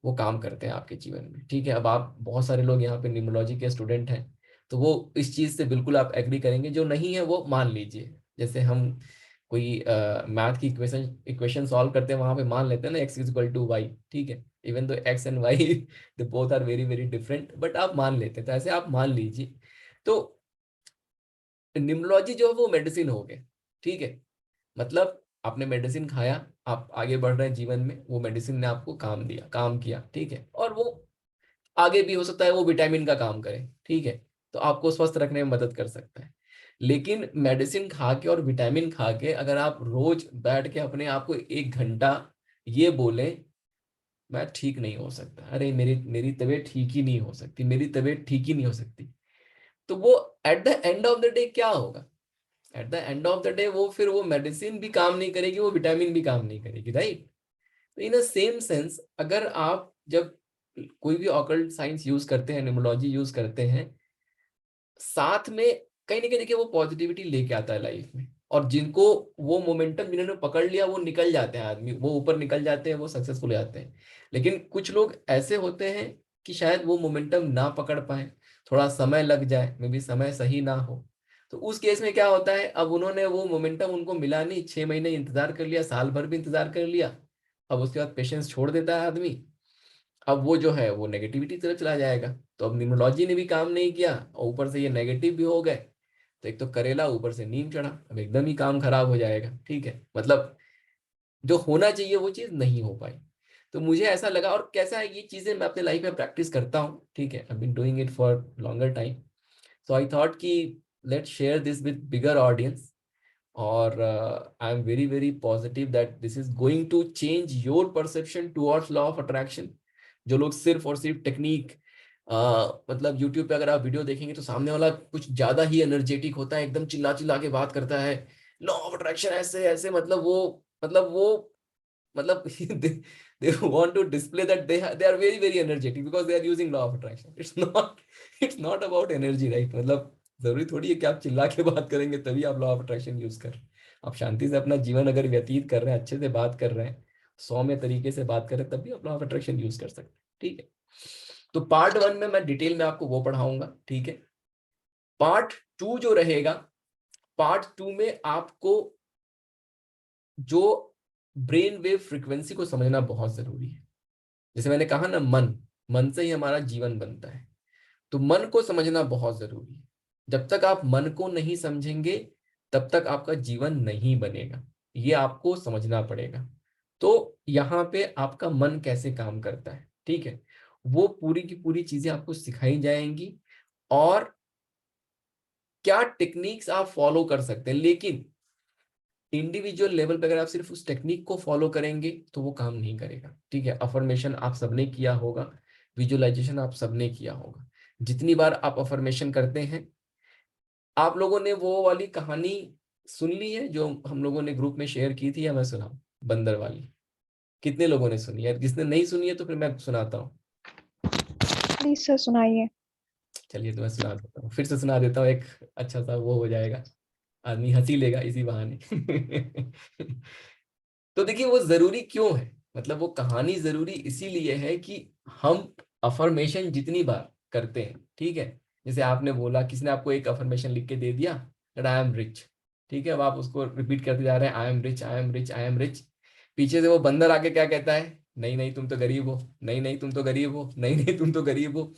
वो काम करते हैं आपके जीवन में, ठीक है। अब आप बहुत सारे लोग यहाँ पे न्यूमरोलॉजी के स्टूडेंट हैं तो वो इस चीज से बिल्कुल आप एग्री करेंगे, जो नहीं है वो मान लीजिए। जैसे हम कोई मैथ की इक्वेशन सॉल्व करते हैं, वहां पे मान लेते हैं ना x is equal to Y, ठीक है, इवन दो x and y they both are very very different, but आप मान लेते हैं, तो ऐसे आप मान लीजिए। तो न्यूमरोलॉजी जो है वो मेडिसिन हो गए, ठीक है। मतलब आपने मेडिसिन खाया, आप आगे बढ़ रहे हैं जीवन में, वो मेडिसिन ने आपको काम किया, ठीक है। और वो आगे भी हो सकता है वो विटामिन का काम करे, ठीक है, तो आपको स्वस्थ रखने में मदद कर सकता है। लेकिन मेडिसिन खा के और विटामिन खा के अगर आप रोज बैठ के अपने आप को 1 घंटा ये बोले मैं ठीक नहीं हो सकता, अरे मेरी तबीयत ठीक ही नहीं हो सकती, मेरी तबीयत ठीक ही नहीं हो सकती, तो वो eight the end of the day क्या होगा? Eight the end of the day वो फिर वो मेडिसिन भी काम नहीं करेगी, वो विटामिन भी काम नहीं करेगी, राइट। तो इन अ सेम सेंस, अगर आप जब कोई भी ऑकल्ट साइंस यूज करते हैं, न्यूमरोलॉजी यूज करते हैं, साथ में कहीं ना कहीं देखिए वो पॉजिटिविटी लेके आता है लाइफ में। और जिनको वो मोमेंटम जिन्होंने पकड़ लिया वो निकल जाते हैं, आदमी वो ऊपर निकल जाते हैं, वो सक्सेसफुल हो जाते हैं। लेकिन कुछ लोग ऐसे होते हैं कि शायद वो मोमेंटम ना पकड़ पाए, थोड़ा समय लग जाए, मे बी समय सही ना हो। तो उस केस में क्या होता है, अब उन्होंने वो मोमेंटम उनको मिला नहीं, 6 महीने इंतजार कर लिया, साल भर भी इंतजार कर लिया, अब उसके बाद पेशेंस छोड़ देता है आदमी, अब वो जो है वो नेगेटिविटी तरफ चला जाएगा। तो अब न्यूमरोलॉजी ने भी काम नहीं किया और ऊपर से ये नेगेटिव भी हो गए, तो एक तो करेला ऊपर से नीम चढ़ा, अब एकदम ही काम खराब हो जाएगा, ठीक है। मतलब जो होना चाहिए वो चीज नहीं हो पाई। तो मुझे ऐसा लगा, और कैसा है ये चीजें मैं अपने लाइफ में प्रैक्टिस करता हूँ, ठीक है, I been doing it for longer time, so I thought कि let's share this with bigger audience. और I am very very positive that this is going to change your perception towards law of attraction. जो लोग सिर्फ और सिर्फ टेक्निक, मतलब YouTube पे अगर आप वीडियो देखेंगे तो सामने वाला कुछ ज्यादा ही एनर्जेटिक होता है, एकदम चिल्ला चिल्ला के बात करता है, लॉ ऑफ अट्रैक्शन ऐसे ऐसे, मतलब they want to display that they are very very energetic because they are using law of attraction. It's not about energy, right? मतलब जरूरी थोड़ी है कि आप चिल्ला के बात करेंगे तभी आप लॉ ऑफ अट्रैक्शन यूज कर रहे हैं। आप शांति से अपना जीवन अगर व्यतीत कर रहे हैं, अच्छे से बात कर रहे हैं, सौम्य तरीके से बात कर रहे हैं, तब भी आप लॉ ऑफ अट्रैक्शन यूज कर सकते हैं, ठीक है। तो पार्ट 1 में मैं डिटेल में आपको वो पढ़ाऊंगा, ठीक है। पार्ट 2 जो रहेगा, पार्ट 2 में आपको जो ब्रेन वेव फ्रीक्वेंसी को समझना बहुत जरूरी है। जैसे मैंने कहा ना, मन से ही हमारा जीवन बनता है, तो मन को समझना बहुत जरूरी है। जब तक आप मन को नहीं समझेंगे तब तक आपका जीवन नहीं बनेगा, ये आपको समझना पड़ेगा। तो यहाँ पे आपका मन कैसे काम करता है, ठीक है, वो पूरी की पूरी चीजें आपको सिखाई जाएंगी, और क्या टेक्निक्स आप फॉलो कर सकते हैं। लेकिन इंडिविजुअल लेवल पे अगर आप सिर्फ उस टेक्निक को फॉलो करेंगे तो वो काम नहीं करेगा, ठीक है। अफर्मेशन आप सबने किया होगा, विजुअलाइजेशन आप सबने किया होगा। जितनी बार आप अफर्मेशन करते हैं, आप लोगों ने वो वाली कहानी सुन ली है जो हम लोगों ने ग्रुप में शेयर की थी, या मैं सुनाऊं बंदर वाली? कितने लोगों ने सुनी है? जिसने नहीं सुनी है तो फिर मैं सुनाता हूँ। प्लीज सर सुनाइए। चलिए तो मैं सुना देता हूँ, फिर से सुना देता हूँ, एक अच्छा सा वो हो जाएगा, आदमी हंसी लेगा इसी बहाने। तो देखिए वो जरूरी क्यों है, मतलब वो कहानी जरूरी इसीलिए है कि हम अफर्मेशन जितनी बार करते हैं, ठीक है, जैसे आपने बोला, किसी ने आपको एक अफर्मेशन लिख के दे दिया दैट आई एम रिच, ठीक है, अब आप उसको रिपीट करते जा रहे हैं, आई am rich, I am rich, I am rich. पीछे से वो बंदर आके क्या कहता है, नहीं नहीं तुम तो गरीब हो, नहीं नहीं तुम तो गरीब हो, नहीं नहीं तुम तो गरीब हो।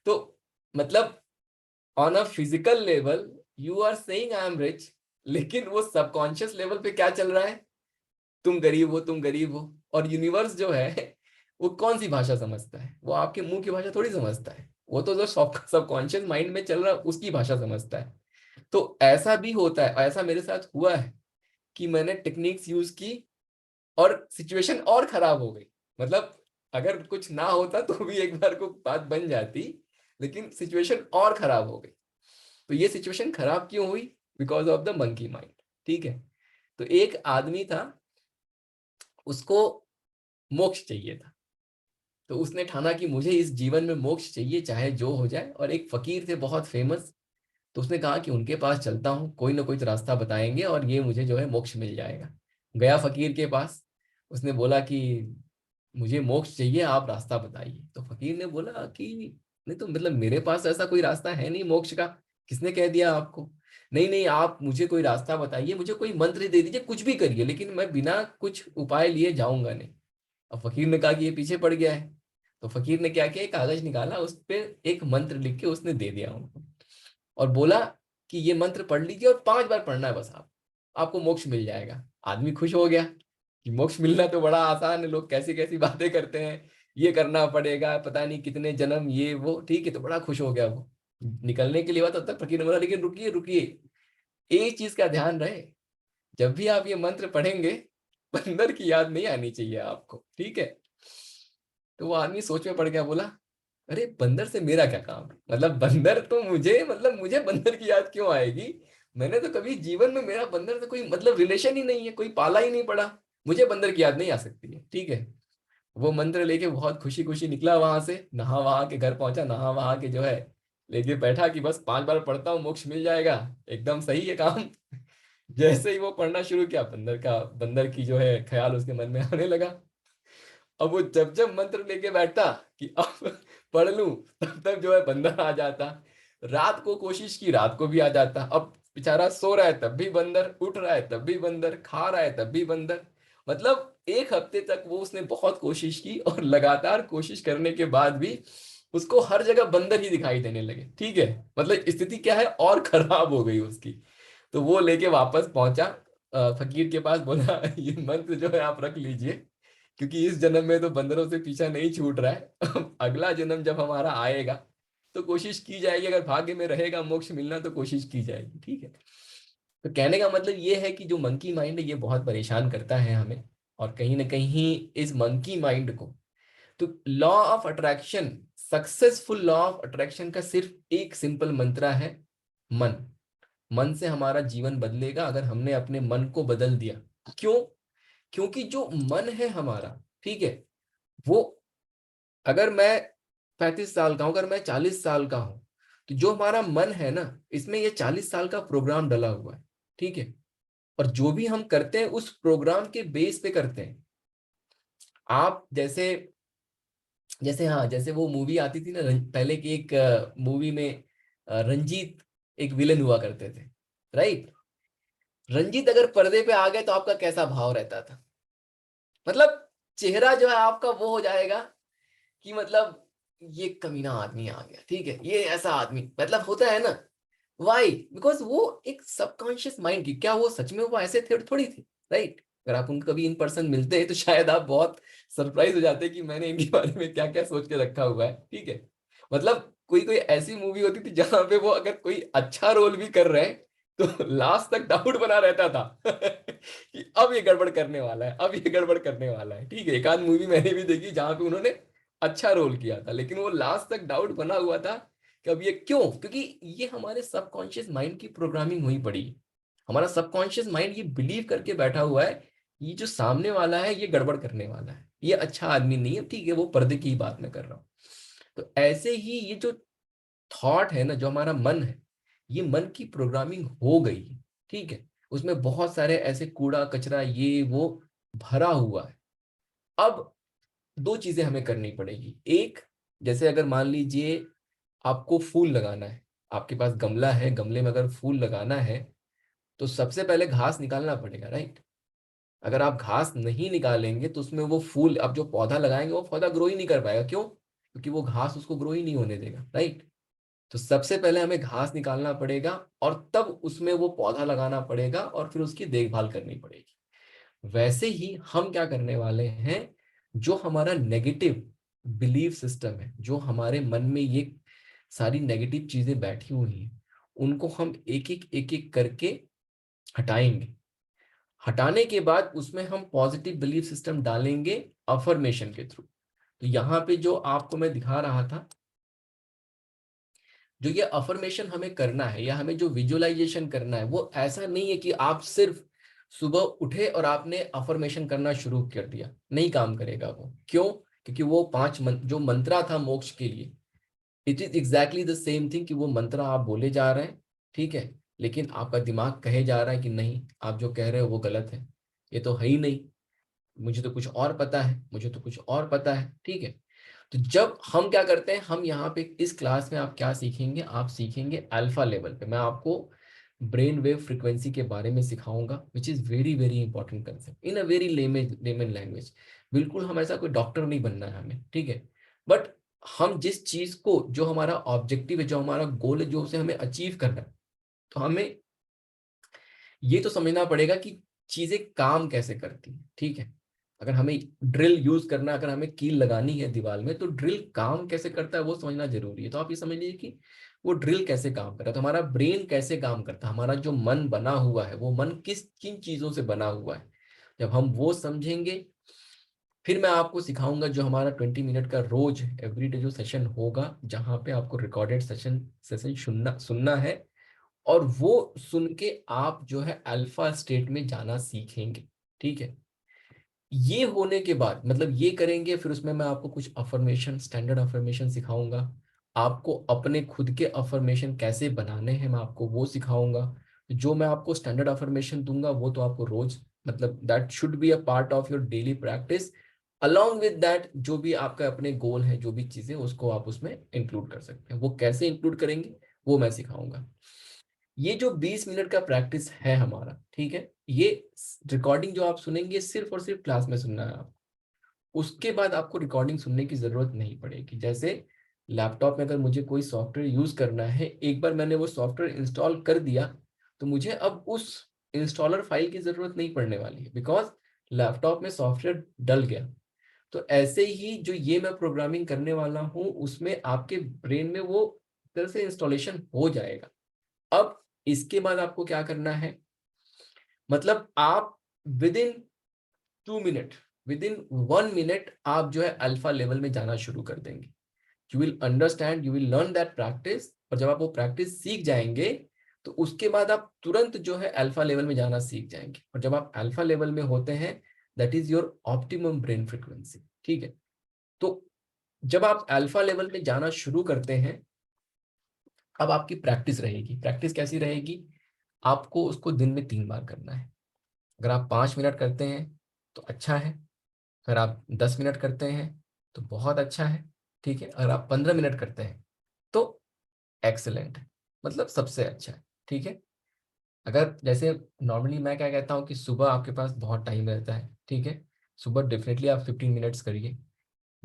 तो मतलब on a physical level you are saying I am rich, लेकिन वो सबकॉन्शियस लेवल पे क्या चल रहा है, तुम गरीब हो, तुम गरीब हो। और यूनिवर्स जो है वो कौन सी भाषा समझता है? वो आपके मुंह की भाषा थोड़ी समझता है, वो तो जो सबकॉन्शियस माइंड में चल रहा है उसकी भाषा समझता है। तो ऐसा भी होता है, ऐसा मेरे साथ हुआ है कि मैंने टेक्निक्स यूज की और सिचुएशन और खराब हो गई। मतलब अगर कुछ ना होता तो भी एक बार को बात बन जाती, लेकिन सिचुएशन और खराब हो गई। तो ये सिचुएशन खराब क्यों हुई? Because of the monkey mind. ठीक है, तो एक आदमी था, उसको मोक्ष चाहिए था, तो उसने ठाना कि मुझे इस जीवन में मोक्ष चाहिए चाहे जो हो जाए। और एक फकीर थे बहुत फेमस, तो उसने कहा कि उनके पास चलता हूँ, कोई ना कोई तो रास्ता बताएंगे और ये मुझे जो है मोक्ष मिल जाएगा। गया फकीर के पास, उसने बोला कि मुझे मोक्ष चाहिए, आप रास्ता बताइए। तो फकीर ने बोला कि नहीं, तो मतलब मेरे पास ऐसा कोई रास्ता है नहीं मोक्ष का, किसने कह दिया आपको? नहीं नहीं, आप मुझे कोई रास्ता बताइए, मुझे कोई मंत्र दे दीजिए, कुछ भी करिए, लेकिन मैं बिना कुछ उपाय लिए जाऊंगा नहीं। अब फकीर ने कहा कि ये पीछे पड़ गया है। तो फकीर ने क्या किया, एक कागज निकाला, उस पर एक मंत्र लिख के उसने दे दिया उनको और बोला कि ये मंत्र पढ़ लीजिए और 5 बार पढ़ना है बस, आपको मोक्ष मिल जाएगा। आदमी खुश हो गया कि मोक्ष मिलना तो बड़ा आसान है, लोग कैसी कैसी बातें करते हैं, ये करना पड़ेगा, पता नहीं कितने जन्म, ये वो। ठीक है, तो बड़ा खुश हो गया वो। निकलने के लिए हुआ तब तक फकीर ने बोला, लेकिन रुकिए रुकिए, एक चीज का ध्यान रहे, जब भी आप ये मंत्र पढ़ेंगे बंदर की याद नहीं आनी चाहिए आपको। ठीक है, तो वो आदमी सोच में पड़ गया, बोला अरे बंदर से मेरा क्या काम, मतलब बंदर तो मुझे बंदर की याद क्यों आएगी? मैंने तो कभी जीवन में, मेरा बंदर से कोई मतलब रिलेशन ही नहीं है, कोई पाला ही नहीं पड़ा, मुझे बंदर की याद नहीं आ सकती है। ठीक है, वो मंत्र लेके बहुत खुशी खुशी निकला वहां से, नहा वहां के घर पहुंचा, नहा वहां के जो है लेके बैठा कि बस 5 बार पढ़ता हूँ मोक्ष मिल जाएगा, एकदम सही है काम। जैसे ही वो पढ़ना शुरू किया, बंदर की जो है ख्याल उसके मन में आने लगा। अब वो जब जब मंत्र लेके बैठता कि अब पढ़ लूं, तब तब जो है बंदर आ जाता। रात को कोशिश की, रात को भी आ जाता। अब बेचारा सो रहा है तब भी बंदर, उठ रहा है तब भी बंदर, खा रहा है तब भी बंदर। मतलब 1 हफ्ते तक वो उसने बहुत कोशिश की और लगातार कोशिश करने के बाद भी उसको हर जगह बंदर ही दिखाई देने लगे। ठीक है, मतलब स्थिति क्या है, और खराब हो गई उसकी। तो वो लेके वापस पहुंचा फकीर के पास, बोला ये मंत्र जो है आप रख लीजिए, क्योंकि इस जन्म में तो बंदरों से पीछा नहीं छूट रहा है। अगला जन्म जब हमारा आएगा तो कोशिश की जाएगी, अगर भाग्य में रहेगा मोक्ष मिलना तो कोशिश की जाएगी। ठीक है, तो कहने का मतलब ये है कि जो मंकी माइंड है ये बहुत परेशान करता है हमें, और कहीं ना कहीं इस मंकी माइंड को, तो law of attraction, successful law of attraction का सिर्फ एक सिंपल मंत्र है, मन से हमारा जीवन बदलेगा अगर हमने अपने मन को बदल दिया। क्यों? क्योंकि जो मन है हमारा, ठीक है, वो अगर मैं 35 साल का हूं, अगर मैं 40 साल का हूं, तो जो हमारा मन है ना, इसमें ये 40 साल का प्रोग्राम डला हुआ है। ठीक है, और जो भी हम करते हैं उस प्रोग्राम के बेस पे करते हैं। आप जैसे वो मूवी आती थी ना, पहले की एक मूवी में रंजीत एक विलन हुआ करते थे, राइट? रंजीत अगर पर्दे पे आ गए तो आपका कैसा भाव रहता था? मतलब चेहरा जो है आपका वो हो जाएगा कि मतलब ये कमीना आदमी आ गया, ठीक है, ये ऐसा आदमी, मतलब होता है ना। वाई? बिकॉज वो एक सबकॉन्शियस माइंड की, क्या वो सच में वो ऐसे थे थोड़ी थे, राइट? अगर आप उनको कभी इन पर्सन मिलते हैं तो शायद आप बहुत सरप्राइज हो जाते हैं कि मैंने इनके बारे में क्या क्या सोच के रखा हुआ है। ठीक है, मतलब कोई कोई ऐसी मूवी होती थी जहां पे वो अगर कोई अच्छा रोल भी कर रहे हैं तो लास्ट तक डाउट बना रहता था कि अब ये गड़बड़ करने वाला है, अब ये गड़बड़ करने वाला है। ठीक है, एक आध मूवी मैंने भी देखी जहां पे उन्होंने अच्छा रोल किया था, लेकिन वो लास्ट तक डाउट बना हुआ था कि अब ये क्यों, क्योंकि ये हमारे सबकॉन्शियस माइंड की प्रोग्रामिंग हुई पड़ी। हमारा सबकॉन्शियस माइंड ये बिलीव करके बैठा हुआ है ये जो सामने वाला है ये गड़बड़ करने वाला है, ये अच्छा आदमी नहीं है। ठीक है, वो पर्दे की ही बात मैं कर रहा हूँ। तो ऐसे ही ये जो थॉट है ना, जो हमारा मन है, ये मन की प्रोग्रामिंग हो गई है। ठीक है, उसमें बहुत सारे ऐसे कूड़ा कचरा ये वो भरा हुआ है। अब 2 चीजें हमें करनी पड़ेगी। एक, जैसे अगर मान लीजिए आपको फूल लगाना है, आपके पास गमला है, गमले में अगर फूल लगाना है तो सबसे पहले घास निकालना पड़ेगा, राइट? अगर आप घास नहीं निकालेंगे तो उसमें वो फूल, आप जो पौधा लगाएंगे वो पौधा ग्रो ही नहीं कर पाएगा। क्यों? क्योंकि वो घास उसको ग्रो ही नहीं होने देगा, राइट? तो सबसे पहले हमें घास निकालना पड़ेगा और तब उसमें वो पौधा लगाना पड़ेगा और फिर उसकी देखभाल करनी पड़ेगी। वैसे ही हम क्या करने वाले हैं, जो हमारा नेगेटिव बिलीफ सिस्टम है, जो हमारे मन में ये सारी नेगेटिव चीजें बैठी हुई हैं, उनको हम एक एक करके हटाएंगे। हटाने के बाद उसमें हम पॉजिटिव बिलीफ सिस्टम डालेंगे अफर्मेशन के थ्रू। तो यहाँ पे जो आपको मैं दिखा रहा था, जो ये अफर्मेशन हमें करना है या हमें जो विजुअलाइजेशन करना है, वो ऐसा नहीं है कि आप सिर्फ सुबह उठे और आपने अफर्मेशन करना शुरू कर दिया, नहीं काम करेगा वो। क्यों? क्योंकि वो 5 जो मंत्रा था मोक्ष के लिए, it is exactly the same thing कि वो मंत्रा आप बोले जा रहे हैं, ठीक है, लेकिन आपका दिमाग कहे जा रहा है कि नहीं, आप जो कह रहे हो वो गलत है, ये तो है ही नहीं, मुझे तो कुछ और पता है, मुझे तो कुछ और पता है, ठीक है। तो जब हम क्या करते हैं, हम यहाँ पे इस क्लास में आप क्या सीखेंगे, आप सीखेंगे अल्फा लेवल पे। मैं आपको ब्रेन वेव फ्रीक्वेंसी के बारे में सिखाऊंगा, which is very very important concept in a very layman language. बिल्कुल हम ऐसा कोई डॉक्टर नहीं बनना है हमें, ठीक है, बट हम जिस चीज को, जो हमारा ऑब्जेक्टिव है, जो हमारा गोल है, जो उसे हमें अचीव करना है, तो हमें ये तो समझना पड़ेगा कि चीजें काम कैसे करती हैं, ठीक है। अगर हमें ड्रिल यूज करना, अगर हमें कील लगानी है दीवार में, तो ड्रिल काम कैसे करता है वो समझना जरूरी है। तो आप ये समझ लीजिए कि वो ड्रिल कैसे काम कर रहा है, तो हमारा ब्रेन कैसे काम करता है, हमारा जो मन बना हुआ है, वो मन किन चीजों से बना हुआ है। जब हम वो समझेंगे, फिर मैं आपको सिखाऊंगा जो हमारा 20 मिनट का रोज एवरीडे जो सेशन होगा, जहाँ पे आपको रिकॉर्डेड सेशन सुनना है, और वो सुन के आप जो है अल्फा स्टेट में जाना सीखेंगे, ठीक है। ये होने के बाद, मतलब ये करेंगे, फिर उसमें मैं आपको कुछ अफर्मेशन, स्टैंडर्ड अफर्मेशन सिखाऊंगा। आपको अपने खुद के अफर्मेशन कैसे बनाने हैं, मैं आपको वो सिखाऊंगा। जो मैं आपको स्टैंडर्ड अफर्मेशन दूंगा, वो तो आपको रोज, मतलब that should be a part of your daily practice. Along with that, जो भी आपका अपने गोल है, जो भी चीजें, उसको आप उसमें इंक्लूड कर सकते हैं। वो कैसे इंक्लूड करेंगे वो मैं सिखाऊंगा। ये जो 20 मिनट का प्रैक्टिस है हमारा, ठीक है, ये रिकॉर्डिंग जो आप सुनेंगे सिर्फ और सिर्फ क्लास में सुनना है आप। उसके बाद आपको रिकॉर्डिंग सुनने की जरूरत नहीं पड़ेगी। जैसे लैपटॉप में अगर मुझे कोई सॉफ्टवेयर यूज करना है, एक बार मैंने वो सॉफ्टवेयर इंस्टॉल कर दिया, तो मुझे अब उस इंस्टॉलर फाइल की जरूरत नहीं पड़ने वाली है, बिकॉज लैपटॉप में सॉफ्टवेयर डल गया। तो ऐसे ही जो ये मैं प्रोग्रामिंग करने वाला हूँ, उसमें आपके ब्रेन में वो तरह से इंस्टॉलेशन हो जाएगा। अब इसके बाद आपको क्या करना है, मतलब आप with in 2 minute, with in 1 minute आप जो है अल्फा लेवल में जाना शुरू कर देंगे। You will understand, you will learn that practice, और जब आप वो प्रैक्टिस सीख जाएंगे, तो उसके बाद आप तुरंत जो है अल्फा लेवल में जाना सीख जाएंगे। और जब आप अल्फा लेवल में होते हैं, that is your optimum brain frequency, ठीक है। तो जब आप अल्फा लेवल में जाना शुरू करते हैं, अब आपकी प्रैक्टिस रहेगी। प्रैक्टिस कैसी रहेगी, आपको उसको दिन में 3 बार करना है। अगर आप 5 मिनट करते हैं तो अच्छा है, अगर आप 10 मिनट करते हैं तो बहुत अच्छा है, ठीक है, अगर आप 15 मिनट करते हैं तो एक्सेलेंट है, मतलब सबसे अच्छा है, ठीक है। अगर जैसे नॉर्मली मैं क्या कहता हूँ कि सुबह आपके पास बहुत टाइम रहता है, ठीक है, सुबह डेफिनेटली आप 15 मिनट्स करिए।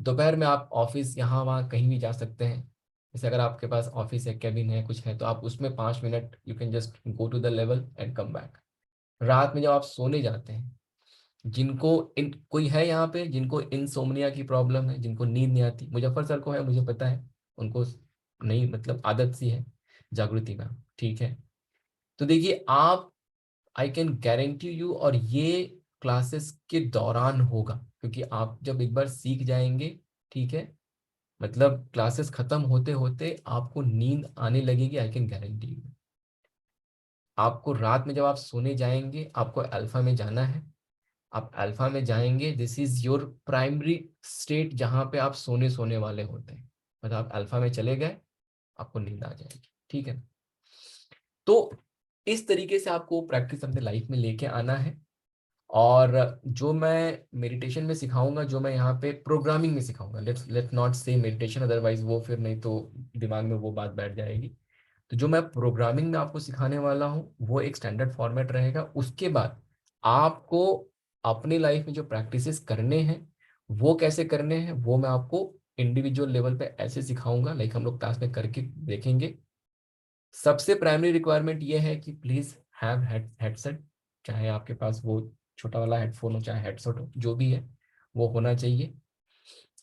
दोपहर में आप ऑफिस यहाँ वहाँ कहीं भी जा सकते हैं, जैसे अगर आपके पास ऑफिस है, कैबिन है, कुछ है, तो आप उसमें 5 minute you can just go to the level and come back. रात में जब आप सोने जाते हैं, जिनको कोई है यहाँ पे जिनको इंसोम्निया की प्रॉब्लम है, जिनको नींद नहीं आती, मुजफ्फर सर को है, मुझे पता है, उनको नहीं, मतलब आदत सी है, जागृति मैम, ठीक है। तो देखिए आप, आई कैन गारंटी यू, और ये क्लासेस के दौरान होगा, क्योंकि आप जब एक बार सीख जाएंगे, ठीक है, मतलब क्लासेस खत्म होते होते आपको नींद आने लगेगी, आई कैन गारंटी यू। आपको रात में जब आप सोने जाएंगे, आपको अल्फा में जाना है। आप अल्फा में जाएंगे, this is your primary state, जहां पे आप सोने वाले होते हैं, मतलब आप अल्फा में चले गए, आपको नींद आ जाएगी, ठीक है। तो इस तरीके से आपको प्रैक्टिस अपने लाइफ में लेके आना है। और जो मैं मेडिटेशन में सिखाऊंगा, जो मैं यहाँ पे प्रोग्रामिंग में सिखाऊंगा, लेट नॉट से मेडिटेशन, अदरवाइज वो फिर नहीं तो दिमाग में वो बात बैठ जाएगी। तो जो मैं प्रोग्रामिंग में आपको सिखाने वाला हूँ, वो एक स्टैंडर्ड फॉर्मेट रहेगा। उसके बाद आपको अपनी लाइफ में जो प्रैक्टिसेस करने हैं, वो कैसे करने हैं, वो मैं आपको इंडिविजुअल लेवल पे ऐसे सिखाऊंगा, लाइक हम लोग क्लास में करके देखेंगे। सबसे प्राइमरी रिक्वायरमेंट ये है कि प्लीज हैव हेडसेट, चाहे आपके पास वो छोटा वाला हेडफोन हो, चाहे हेडसेट हो, जो भी है, वो होना चाहिए।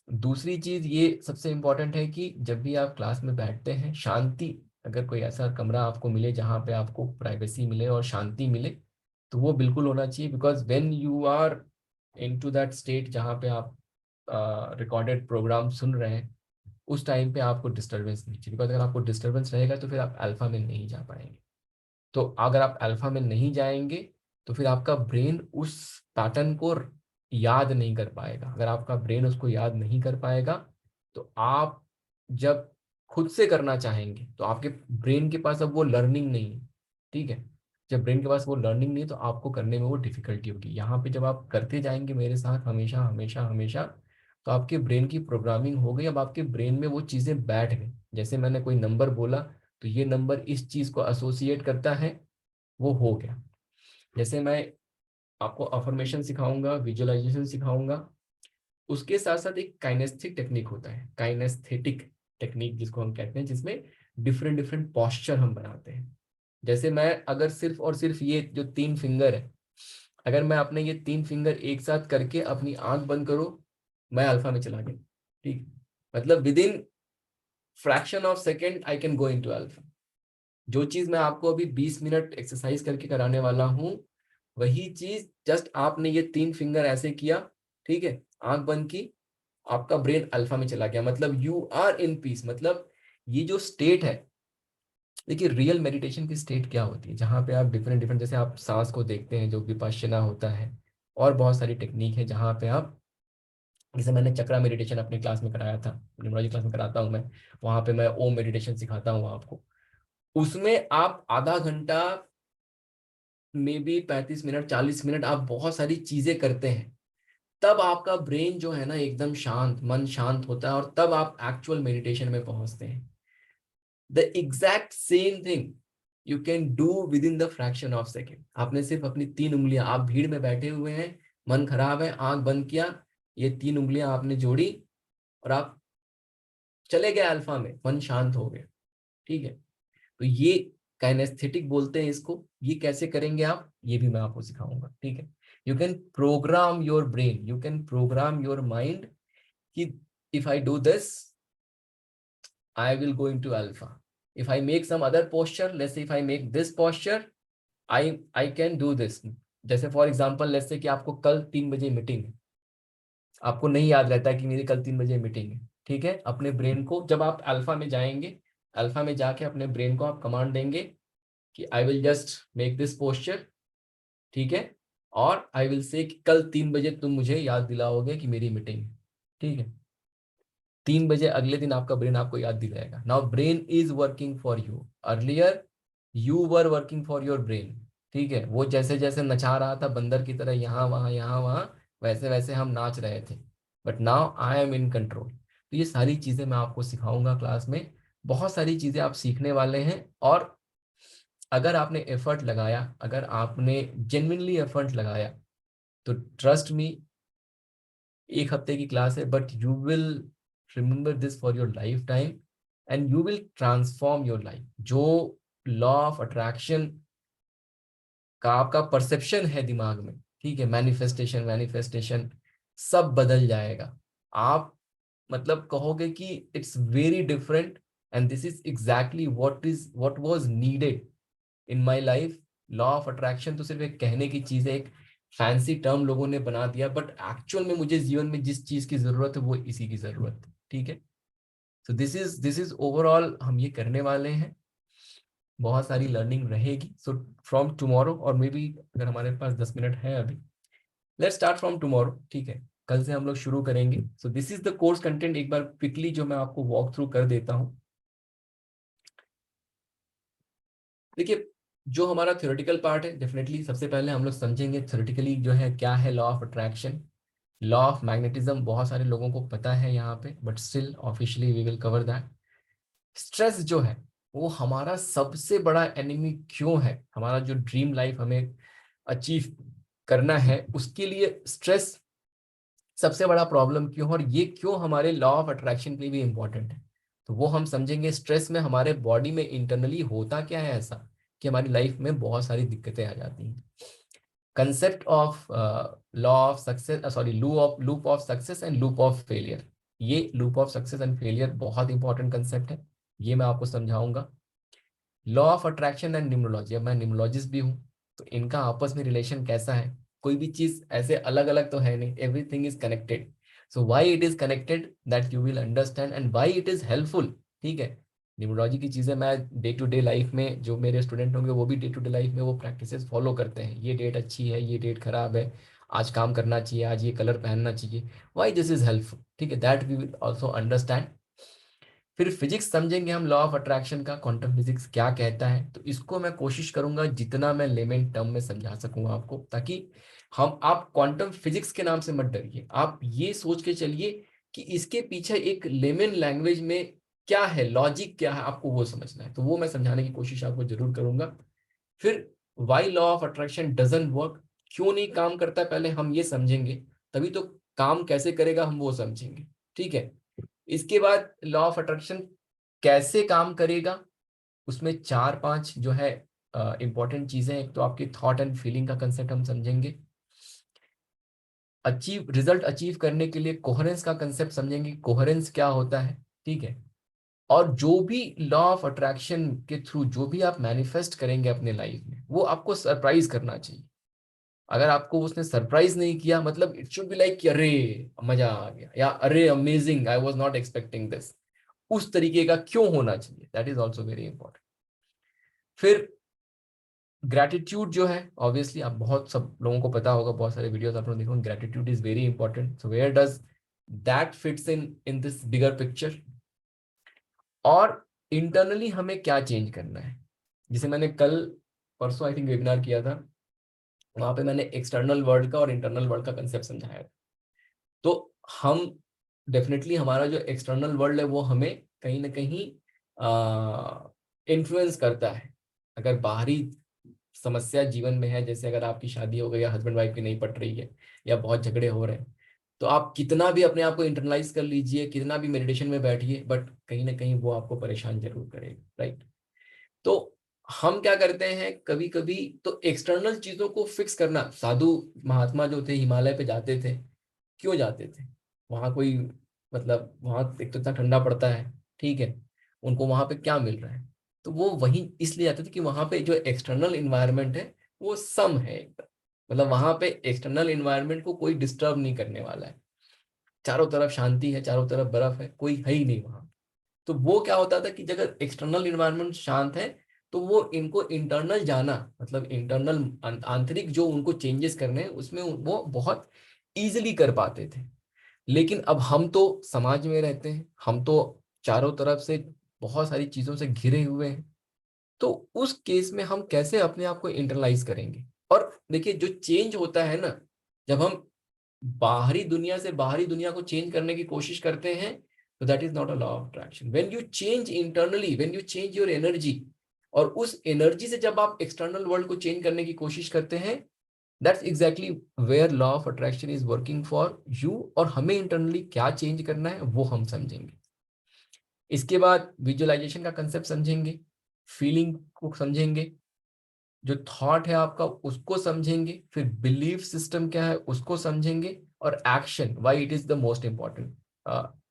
दूसरी चीज ये सबसे इम्पोर्टेंट है कि जब भी आप क्लास में बैठते हैं, शांति, अगर कोई ऐसा कमरा आपको मिले जहाँ पे आपको प्राइवेसी मिले और शांति मिले, तो वो बिल्कुल होना चाहिए। Because when you are into that state जहाँ पे आप रिकॉर्डेड प्रोग्राम सुन रहे हैं, उस टाइम पे आपको डिस्टर्बेंस नहीं चाहिए। बिकॉज अगर आपको डिस्टर्बेंस रहेगा तो फिर आप अल्फा में नहीं जा पाएंगे। तो अगर आप अल्फा में नहीं जाएंगे तो फिर आपका ब्रेन उस पैटर्न को याद नहीं कर पाएगा। अगर आपका ब्रेन उसको याद नहीं कर पाएगा तो आप जब खुद से करना चाहेंगे तो आपके ब्रेन के पास अब वो लर्निंग नहीं है, ठीक है। जब ब्रेन के पास वो लर्निंग नहीं है तो आपको करने में वो डिफिकल्टी होगी। यहाँ पे जब आप करते जाएंगे मेरे साथ हमेशा हमेशा हमेशा, तो आपके ब्रेन की प्रोग्रामिंग हो गई। अब आपके ब्रेन में वो चीज़ें बैठ गई। जैसे मैंने कोई नंबर बोला तो ये नंबर इस चीज़ को एसोसिएट करता है, वो हो गया। जैसे मैं आपको अफर्मेशन सिखाऊंगा, विजुअलाइजेशन सिखाऊंगा, उसके साथ साथ एक काइनेस्थेटिक टेक्निक होता है, काइनेस्थेटिक टेक्निक जिसको हम कहते हैं, जिसमें डिफरेंट डिफरेंट पॉस्चर हम बनाते हैं। जैसे मैं अगर सिर्फ और सिर्फ ये जो 3 फिंगर है, अगर मैं अपने ये 3 फिंगर एक साथ करके अपनी आंख बंद करो, मैं अल्फा में चला गया, ठीक। मतलब with in fraction of second I can go into alpha. जो चीज मैं आपको अभी 20 मिनट एक्सरसाइज करके कराने वाला हूं, वही चीज जस्ट आपने ये 3 फिंगर ऐसे किया, ठीक है, आंख बंद की, आपका ब्रेन अल्फा में चला गया। मतलब यू आर इन पीस। मतलब ये जो स्टेट है, देखिए रियल मेडिटेशन की स्टेट क्या होती है, जहाँ पे आप डिफरेंट डिफरेंट, जैसे आप सांस को देखते हैं जो विपश्यना होता है, और बहुत सारी टेक्निक है जहाँ पे आप, जैसे मैंने चक्रा मेडिटेशन अपनी क्लास में कराया था, न्यूमरोलॉजी क्लास में कराता हूँ मैं, वहाँ पे मैं ओम मेडिटेशन सिखाता हूँ आपको। उसमें आप आधा घंटा में भी 35 मिनट 40 मिनट आप बहुत सारी चीजें करते हैं, तब आपका ब्रेन जो है ना एकदम शांत, मन शांत होता है, और तब आप एक्चुअल मेडिटेशन में पहुंचते हैं। The exact same thing you can do with in the fraction of second. आपने सिर्फ अपनी 3 उंगलियां, आप भीड़ में बैठे हुए हैं, मन खराब है, आंख बंद किया, ये 3 उंगलियां आपने जोड़ी और आप चले गए अल्फा में, मन शांत हो गया, ठीक है। तो ये काइनेस्थेटिक बोलते हैं इसको। ये कैसे करेंगे आप, ये भी मैं आपको सिखाऊंगा, ठीक है। You can program your brain, you can program your mind कि if I do this I will go into alpha. If I make some other posture, let's say if I make this posture, I can do this. जैसे फॉर एग्जाम्पल लेट्स से कि आपको कल 3 बजे मीटिंग है, आपको नहीं याद रहता कि मेरी कल 3 बजे मीटिंग है, ठीक है। अपने ब्रेन को, जब आप अल्फा में जाएंगे, अल्फा में जाके अपने ब्रेन को आप कमांड देंगे कि I will just make this posture, ठीक है, और आई विल से कि कल 3 बजे तुम मुझे याद दिलाओगे कि मेरी मीटिंग है, ठीक है। 3 बजे अगले दिन आपका ब्रेन आपको याद दिलाएगा। Now brain is working for you, earlier you were working for your brain, ठीक है। वो जैसे जैसे नचा रहा था बंदर की तरह, यहाँ वहाँ, वैसे वैसे हम नाच रहे थे, but now I am in control. तो ये सारी चीजें मैं आपको सिखाऊंगा क्लास में, बहुत सारी चीजें आप सीखने वाले हैं। और अगर आपने एफर्ट लगाया, अगर आपने जेन्युइनली एफर्ट लगाया, तो ट्रस्ट मी, 1 हफ्ते की क्लास है, but you will remember this for your lifetime and you will transform your life. जो लॉ ऑफ अट्रैक्शन का आपका परसेप्शन है दिमाग में, ठीक है, मैनिफेस्टेशन सब बदल जाएगा। आप मतलब कहोगे कि it's very different and this is exactly what was needed in my life. Law of attraction तो सिर्फ एक कहने की चीज है, एक फैंसी टर्म लोगों ने बना दिया, बट एक्चुअल में मुझे जीवन में जिस चीज की जरूरत है वो इसी की जरूरत है, ठीक है। सो दिस इज ओवरऑल हम ये करने वाले हैं, बहुत सारी लर्निंग रहेगी। सो फ्रॉम टुमारो, और मे बी अगर हमारे पास 10 मिनट है अभी, लेट्स स्टार्ट फ्रॉम टुमारो, ठीक है, कल से हम लोग शुरू करेंगे। So this is the course content. एक बार क्विकली जो मैं आपको वॉक थ्रू कर देता हूँ। देखिए, जो हमारा थ्योरेटिकल पार्ट है, डेफिनेटली सबसे पहले हम लोग समझेंगे थ्योरेटिकली जो है क्या है law of attraction, law of magnetism. बहुत सारे लोगों को पता है यहाँ पे, but still officially we will cover that. Stress जो है वो हमारा सबसे बड़ा एनिमी क्यों है, हमारा जो ड्रीम लाइफ हमें अचीव करना है, उसके लिए स्ट्रेस सबसे बड़ा प्रॉब्लम क्यों, और ये क्यों हमारे लॉ ऑफ अट्रैक्शन के लिए भी इंपॉर्टेंट है, तो वो हम समझेंगे। स्ट्रेस में हमारे बॉडी में इंटरनली होता क्या है ऐसा कि हमारी लाइफ में बहुत सारी दिक्कतें आ जाती हैं। Concept of law of success, sorry loop of success and loop of failure. ये loop of success and failure बहुत इंपॉर्टेंट कंसेप्ट है, ये मैं आपको समझाऊंगा। Law of attraction and numerology, अब मैं न्यूमरोलॉजिस्ट भी हूँ, तो इनका आपस में रिलेशन कैसा है। कोई भी चीज ऐसे अलग अलग तो है नहीं, everything is connected. So why it is connected that you will understand and why it is helpful. ठीक है, न्यूमरोलॉजी की चीजें मैं डे टू डे लाइफ में, जो मेरे स्टूडेंट होंगे वो भी डे टू डे लाइफ में वो प्रैक्टिसेस फॉलो करते हैं। ये डेट अच्छी है, ये डेट खराब है, आज काम करना चाहिए, आज ये कलर पहनना चाहिए, व्हाई दिस इज हेल्पफुल। ठीक है, that we will also understand. फिर फिजिक्स समझेंगे हम, लॉ ऑफ अट्रैक्शन का, क्वांटम फिजिक्स क्या कहता है, तो इसको मैं कोशिश करूंगा जितना मैं लेमन टर्म में समझा सकूंगा आपको, ताकि हम, आप क्वांटम फिजिक्स के नाम से मत डरिए, आप ये सोच के चलिए कि इसके पीछे एक लेमन लैंग्वेज में क्या है, लॉजिक क्या है, आपको वो समझना है, तो वो मैं समझाने की कोशिश आपको जरूर करूंगा। फिर why law of attraction doesn't work, क्यों नहीं काम करता, पहले हम ये समझेंगे, तभी तो काम कैसे करेगा हम वो समझेंगे। ठीक है, इसके बाद लॉ ऑफ अट्रैक्शन कैसे काम करेगा, उसमें 4-5 जो है इंपॉर्टेंट चीजें। एक तो आपकी थॉट एंड फीलिंग का कंसेप्ट हम समझेंगे, रिजल्ट अचीव करने के लिए कोहेरेंस का कंसेप्ट समझेंगे, कोहेरेंस क्या होता है। ठीक है, और जो भी लॉ ऑफ अट्रैक्शन के थ्रू जो भी आप मैनिफेस्ट करेंगे अपने लाइफ में, वो आपको सरप्राइज करना चाहिए। अगर आपको उसने सरप्राइज नहीं किया, मतलब इट शुड बी लाइक अरे मजा आ गया, या अरे amazing, I was not expecting this, उस तरीके का क्यों होना चाहिए, that is also very important. फिर ग्रेटिट्यूड जो है, ऑब्वियसली आप बहुत, सब लोगों को पता होगा, बहुत सारे वीडियोस आप लोग देखोगे, gratitude is very important. So where does that fits in this bigger picture, और इंटरनली हमें क्या चेंज करना है। जैसे मैंने कल परसों आई थिंक वेबिनार किया था, वहां पे मैंने एक्सटर्नल वर्ल्ड का और इंटरनल वर्ल्ड का कंसेप्ट समझाया। तो हम डेफिनेटली, हमारा जो एक्सटर्नल वर्ल्ड है वो हमें कहीं ना कहीं इन्फ्लुएंस करता है। अगर बाहरी समस्या जीवन में है, जैसे अगर आपकी शादी हो गई या हस्बैंड वाइफ की नहीं पट रही है या बहुत झगड़े हो रहे हैं, तो आप कितना भी अपने आप को इंटरनलाइज कर लीजिए, कितना भी मेडिटेशन में बैठिए, बट कहीं ना कहीं वो आपको परेशान जरूर करेगा, राइट। तो हम क्या करते हैं कभी कभी, तो एक्सटर्नल चीजों को फिक्स करना, साधु महात्मा जो थे हिमालय पे जाते थे, क्यों जाते थे, वहां कोई, मतलब वहां एक तो इतना ठंडा पड़ता है, ठीक है, उनको वहां पे क्या मिल रहा है, तो वो वहीं इसलिए जाते थे कि वहां पे जो एक्सटर्नल इन्वायरमेंट है वो सम है एकदम, मतलब वहां पे एक्सटर्नल इन्वायरमेंट को कोई डिस्टर्ब नहीं करने वाला है, चारों तरफ शांति है, चारों तरफ बर्फ है, कोई है ही नहीं वहां। तो वो क्या होता था कि अगर एक्सटर्नल इन्वायरमेंट शांत है, तो वो इनको इंटरनल जाना, मतलब इंटरनल आंतरिक जो उनको चेंजेस करने हैं उसमें वो बहुत इजीली कर पाते थे। लेकिन अब हम तो समाज में रहते हैं, हम तो चारों तरफ से बहुत सारी चीजों से घिरे हुए हैं, तो उस केस में हम कैसे अपने आप को इंटरलाइज करेंगे। और देखिए, जो चेंज होता है ना, जब हम बाहरी दुनिया से बाहरी दुनिया को चेंज करने की कोशिश करते हैं, तो that is not a law of attraction. When you change internally, when you change your energy, और उस एनर्जी से जब आप एक्सटर्नल वर्ल्ड को चेंज करने की कोशिश करते हैं, that's exactly where law of attraction is working for you. और हमें इंटरनली क्या चेंज करना है वो हम समझेंगे। इसके बाद विजुअलाइजेशन का कंसेप्ट समझेंगे, फीलिंग को समझेंगे, जो थॉट है आपका उसको समझेंगे, फिर बिलीफ सिस्टम क्या है उसको समझेंगे, और action, why it is the most important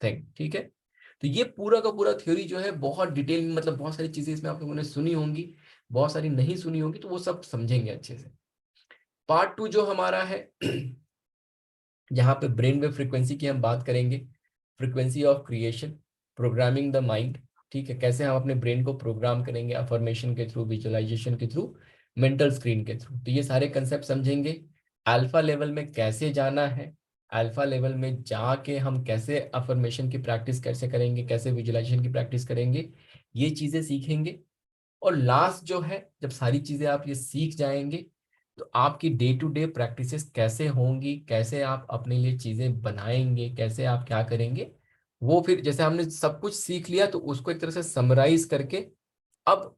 thing. ठीक है, तो ये पूरा का पूरा थ्योरी जो है बहुत डिटेल में, मतलब बहुत सारी चीजें इसमें आप लोगों ने सुनी होंगी, बहुत सारी नहीं सुनी होंगी, तो वो सब समझेंगे अच्छे से। पार्ट 2 जो हमारा है, यहाँ पे ब्रेन वेव फ्रीक्वेंसी की हम बात करेंगे, frequency of creation, programming the mind. ठीक है, कैसे हम अपने ब्रेन को प्रोग्राम करेंगे, अफर्मेशन के थ्रू, विजुअलाइजेशन के थ्रू, मेंटल स्क्रीन के थ्रू, तो ये सारे कंसेप्ट समझेंगे। अल्फा लेवल में कैसे जाना है, अल्फा लेवल में जाके हम कैसे अफर्मेशन की प्रैक्टिस कैसे करेंगे, कैसे विजुअलाइजेशन की प्रैक्टिस करेंगे, ये चीजें सीखेंगे। और लास्ट जो है, जब सारी चीजें आप ये सीख जाएंगे, तो आपकी डे टू डे प्रैक्टिसेस कैसे होंगी, कैसे आप अपने लिए चीजें बनाएंगे, कैसे आप क्या करेंगे, वो फिर जैसे हमने सब कुछ सीख लिया, तो उसको एक तरह से समराइज करके, अब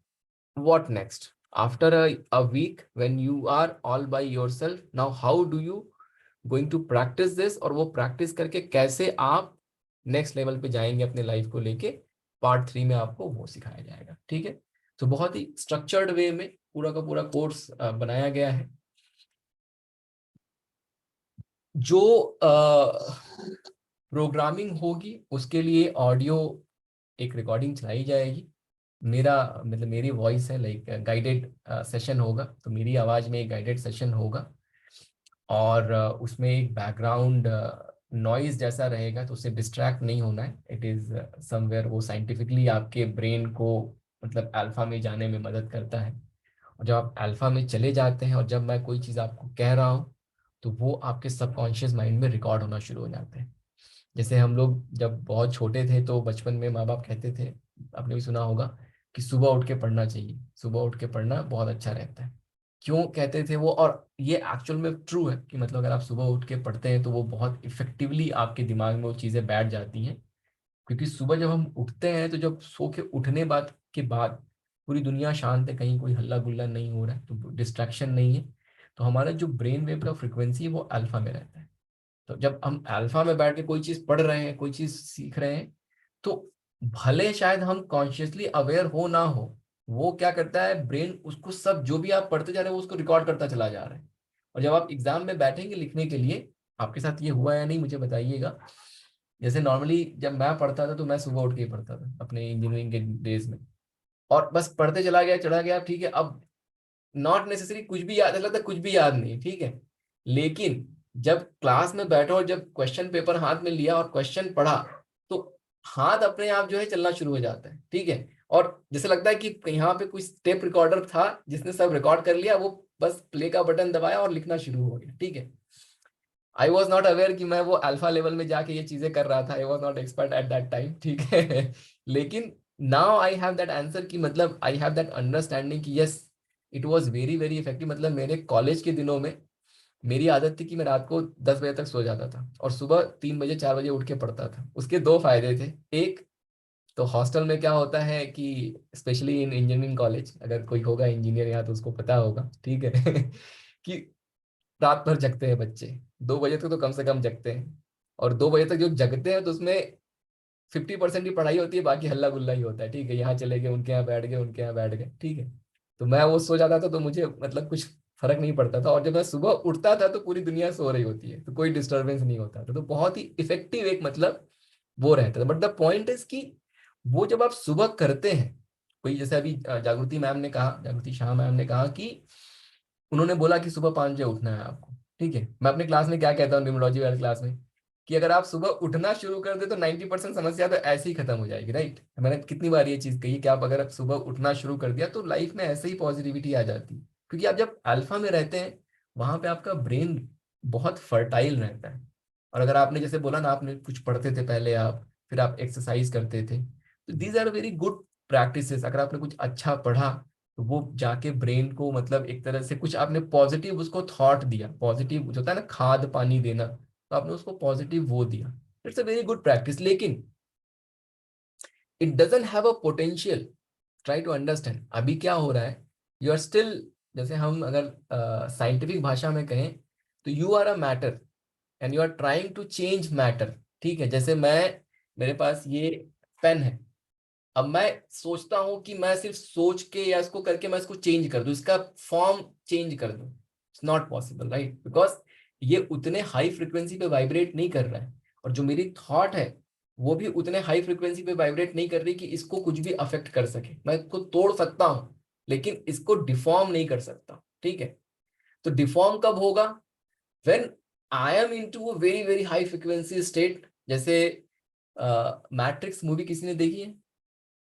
what next after a week when you are all by yourself, now how do you going to practice this, और वो प्रैक्टिस करके कैसे आप नेक्स्ट लेवल पे जाएंगे अपने लाइफ को लेके, पार्ट 3 में आपको वो सिखाया जाएगा। ठीक है, तो बहुत ही स्ट्रक्चर्ड वे में पूरा का पूरा कोर्स बनाया गया है। जो प्रोग्रामिंग होगी उसके लिए ऑडियो एक रिकॉर्डिंग चलाई जाएगी। मेरा मतलब मेरी वॉइस है, लाइक गाइडेड सेशन होगा, तो मेरी आवाज़ में एक गाइडेड सेशन होगा और उसमें एक बैकग्राउंड नॉइज जैसा रहेगा, तो उससे डिस्ट्रैक्ट नहीं होना है। इट इज़ समवेयर, वो साइंटिफिकली आपके ब्रेन को मतलब अल्फा में जाने में मदद करता है। और जब आप अल्फा में चले जाते हैं और जब मैं कोई चीज़ आपको कह रहा हूँ तो वो आपके सबकॉन्शियस माइंड में रिकॉर्ड होना शुरू हो जाते हैं। जैसे हम लोग जब बहुत छोटे थे तो बचपन में माँ बाप कहते थे, आपने भी सुना होगा, कि सुबह उठ के पढ़ना चाहिए, सुबह उठ के पढ़ना बहुत अच्छा रहता है। क्यों कहते थे वो? और ये एक्चुअल में ट्रू है कि मतलब अगर आप सुबह उठ के पढ़ते हैं तो वो बहुत इफेक्टिवली आपके दिमाग में वो चीज़ें बैठ जाती हैं। क्योंकि सुबह जब हम उठते हैं तो जब सो के उठने बाद के बाद पूरी दुनिया शांत है, कहीं कोई हल्ला गुल्ला नहीं हो रहा है, तो डिस्ट्रैक्शन नहीं है, तो हमारा जो ब्रेन वेव का फ्रिक्वेंसी है वो अल्फा में रहता है। तो जब हम अल्फा में बैठ के कोई चीज़ पढ़ रहे हैं, कोई चीज़ सीख रहे हैं, तो भले शायद हम कॉन्शियसली अवेयर हो ना हो, वो क्या करता है ब्रेन, उसको सब जो भी आप पढ़ते जा रहे हो उसको रिकॉर्ड करता चला जा रहा है। और जब आप एग्जाम में बैठेंगे लिखने के लिए, आपके साथ ये हुआ या नहीं मुझे बताइएगा। जैसे नॉर्मली जब मैं पढ़ता था तो मैं सुबह उठ के ही पढ़ता था अपने इंजीनियरिंग के डेज में, और बस पढ़ते चला गया चढ़ा गया, ठीक है। अब नॉट नेसेसरी कुछ भी याद, लगता है कुछ भी याद नहीं, ठीक है। लेकिन जब क्लास में बैठो और जब क्वेश्चन पेपर हाथ में लिया और क्वेश्चन पढ़ा, तो हाथ अपने आप जो है चलना शुरू हो जाता है, ठीक है। और जैसे लगता है कि यहाँ पे कोई टेप रिकॉर्डर था जिसने सब रिकॉर्ड कर लिया, वो बस प्ले का बटन दबाया और लिखना शुरू हो गया, ठीक है। आई वॉज नॉट अवेयर कि मैं वो अल्फा लेवल में जाके ये चीजें कर रहा था। I was not expert at that time, ठीक है। लेकिन now I have that answer कि मतलब आई हैव दैट अंडरस्टैंडिंग कि yes, it was very very effective. मतलब मेरे कॉलेज के दिनों में मेरी आदत थी कि मैं रात को 10 बजे तक सो जाता था और सुबह 3 बजे 4 बजे उठ के पढ़ता था। उसके दो फायदे थे। एक तो हॉस्टल में क्या होता है कि स्पेशली इन इंजीनियरिंग कॉलेज, अगर कोई होगा इंजीनियर यहाँ तो उसको पता होगा, ठीक है, कि रात भर जगते हैं बच्चे, 2 बजे तक तो कम से कम जगते हैं। और 2 बजे तक जो जगते हैं तो उसमें 50% की पढ़ाई होती है, बाकी हल्ला गुल्ला ही होता है, ठीक है। यहाँ चले गए, उनके यहाँ बैठ गए, उनके यहाँ बैठ गए, ठीक है। तो मैं वो सो जाता था तो मुझे मतलब कुछ फर्क नहीं पड़ता था, और जब मैं सुबह उठता था तो पूरी दुनिया सो रही होती है, तो कोई डिस्टर्बेंस नहीं होता था। तो बहुत ही इफेक्टिव एक मतलब वो रहता था। बट द पॉइंट इज कि वो जब आप सुबह करते हैं, कोई जैसे अभी जागृति मैम ने कहा, जागृति शाह मैम ने कहा कि उन्होंने बोला कि सुबह 5 बजे उठना है आपको, ठीक है। मैं अपने क्लास में क्या कहता हूँ न्यूमरोलॉजी वाले क्लास में, कि अगर आप सुबह उठना शुरू कर दे तो 90% समस्या तो ऐसे ही खत्म हो जाएगी, राइट। मैंने कितनी बार ये चीज कही कि आप अगर आप सुबह उठना शुरू कर दिया तो लाइफ में ऐसे ही पॉजिटिविटी आ जाती है। क्योंकि आप जब अल्फा में रहते हैं वहां पे आपका ब्रेन बहुत फर्टाइल रहता है। और अगर आपने जैसे बोला ना, आपने कुछ पढ़ते थे पहले आप, फिर आप एक्सरसाइज करते थे, तो these are very good practices. अगर आपने कुछ अच्छा पढ़ा तो वो जाके ब्रेन को मतलब एक तरह से कुछ आपने पॉजिटिव उसको थॉट दिया, पॉजिटिव जो होता है ना खाद पानी देना, तो आपने उसको पॉजिटिव वो दिया। It's a very good practice, लेकिन it doesn't have a potential. Try to understand अभी क्या हो रहा है। यू आर स्टिल, जैसे हम अगर साइंटिफिक भाषा में कहें तो you are a matter and you are trying to change matter, ठीक है। जैसे मेरे पास ये पेन है, अब मैं सोचता हूं कि मैं सिर्फ सोच के या इसको करके मैं इसको चेंज कर दूं, इसका फॉर्म चेंज कर दूं। It's not possible, right, because ये उतने हाई फ्रिक्वेंसी पे वाइब्रेट नहीं कर रहा है। और जो मेरी थॉट है वो भी उतने हाई फ्रिक्वेंसी पे वाइब्रेट नहीं कर रही कि इसको कुछ भी अफेक्ट कर सके। मैं इसको तोड़ सकता हूं लेकिन इसको डिफॉर्म नहीं कर सकता, ठीक है। तो डिफॉर्म कब होगा? When I am into a very very high frequency state. जैसे मैट्रिक्स मूवी किसी ने देखी है?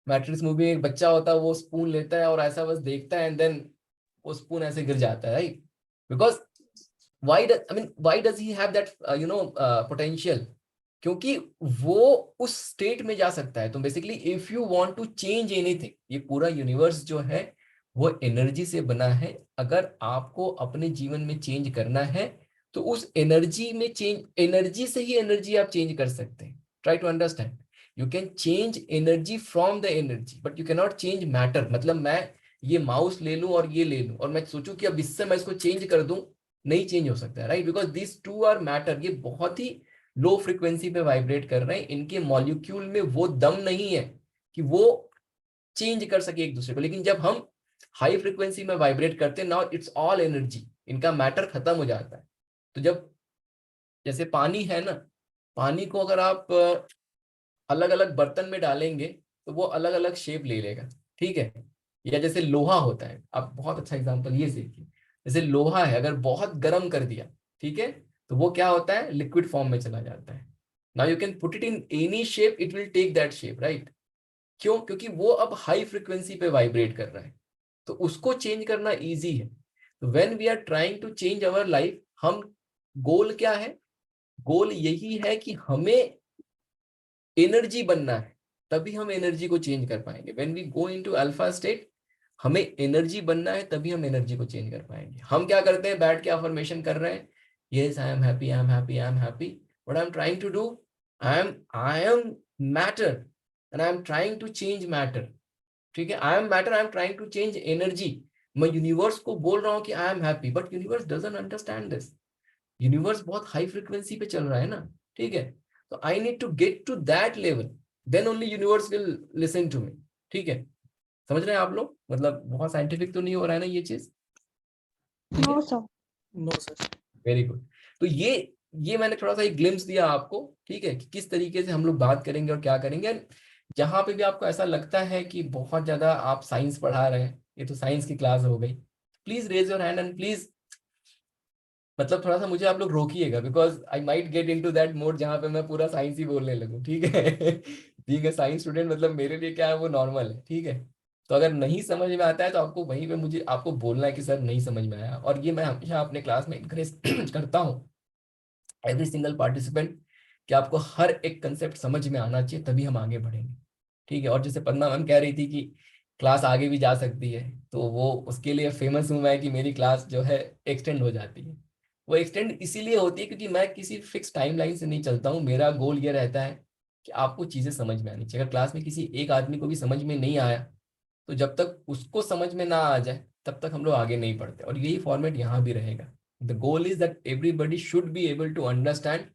मैट्रिक्स मूवी में एक बच्चा होता है, वो स्पून लेता है और ऐसा बस देखता है एंड देन वो स्पून ऐसे गिर जाता है, right. Because why does he have that potential? क्योंकि वो उस स्टेट में जा सकता है। तो basically if you want to change anything, ये पूरा यूनिवर्स जो है वो एनर्जी से बना है। अगर आपको अपने जीवन में चेंज करना है तो उस एनर्जी में चेंज, एनर्जी से ही एनर्जी आप चेंज कर सकते हैं। Try to understand, you can change energy from the energy but you can not change matter. मतलब मैं ये माउस ले लूं और ये ले लूं और मैं सोचूं कि अब इससे मैं इसको चेंज कर दूं, नहीं चेंज हो सकता है, right, because this two are matter. ये बहुत ही लो फ्रिक्वेंसी पे वाइब्रेट कर रहे हैं, इनके मॉलिक्यूल में वो दम नहीं है कि वो चेंज कर सके एक दूसरे को। लेकिन जब हम हाई फ्रिक्वेंसी में वाइब्रेट करते हैं, नाउ इट्स ऑल एनर्जी, इनका मैटर खत्म हो जाता है। तो जब जैसे पानी है ना, पानी को अगर आप अलग अलग बर्तन में डालेंगे तो वो अलग अलग शेप ले लेगा, ठीक है। या जैसे लोहा होता है, आप बहुत अच्छा एग्जांपल ये देखिए, जैसे लोहा है अगर बहुत गर्म कर दिया, ठीक है, तो वो क्या होता है, लिक्विड फॉर्म में चला जाता है। Now you can put it in any shape, it will take that shape, right. क्यों? क्योंकि वो अब हाई फ्रिक्वेंसी पे वाइब्रेट कर रहा है, तो उसको चेंज करना इजी है। तो when we are trying to change our life, हम गोल क्या है, गोल यही है कि हमें एनर्जी बनना है, तभी हम एनर्जी को चेंज कर पाएंगे। When we go into alpha state, हमें एनर्जी बनना है, तभी हम एनर्जी को चेंज कर पाएंगे। हम क्या करते हैं, बैठ के अफर्मेशन कर रहे हैं, yes I am happy, I am happy, I am happy, what I am trying to do, I am matter and I am trying to change matter, ठीक है। I am matter, I am trying to change energy. मैं यूनिवर्स को बोल रहा हूँ कि I am happy, but universe doesn't understand this. Universe बहुत हाई फ्रिक्वेंसी पे चल रहा है ना, ठीक है। तो I need to get to that level, then only universe will listen to me, ठीक है। समझ रहे हैं आप लोग, मतलब बहुत साइंटिफिक तो नहीं हो रहा है ना ये चीज? No sir. No sir. Very good. तो ये मैंने थोड़ा सा एक ग्लिम्स दिया आपको, ठीक है, कि किस तरीके से हम लोग बात करेंगे और क्या करेंगे। जहां पे भी आपको ऐसा लगता है कि बहुत ज्यादा आप साइंस पढ़ा रहे हैं, ये तो साइंस की क्लास हो गई, please raise your hand and please मतलब थोड़ा सा मुझे आप लोग रोकिएगा, because I might get into that mode जहाँ पे मैं पूरा साइंस ही बोलने लगूं, ठीक है। बीइंग अ साइंस स्टूडेंट मतलब मेरे लिए क्या है, वो नॉर्मल है, ठीक है। तो अगर नहीं समझ में आता है तो आपको वहीं पे मुझे आपको बोलना है कि सर नहीं समझ में आया। और ये मैं हमेशा अपने क्लास में इंकरेज करता हूँ एवरी सिंगल पार्टिसिपेंट, कि आपको हर एक कंसेप्ट समझ में आना चाहिए, तभी हम आगे बढ़ेंगे, ठीक है। और जैसे पद्मा मैम कह रही थी कि क्लास आगे भी जा सकती है, तो वो उसके लिए फेमस हूँ मैं कि मेरी क्लास जो है एक्सटेंड हो जाती है। वो एक्सटेंड इसीलिए होती है क्योंकि मैं किसी फिक्स टाइमलाइन से नहीं चलता हूँ। मेरा गोल ये रहता है कि आपको चीजें समझ में आनी चाहिए। अगर क्लास में किसी एक आदमी को भी समझ में नहीं आया, तो जब तक उसको समझ में ना आ जाए तब तक हम लोग आगे नहीं बढ़ते। और यही फॉर्मेट यहाँ भी रहेगा। The goal is that everybody should be able to understand.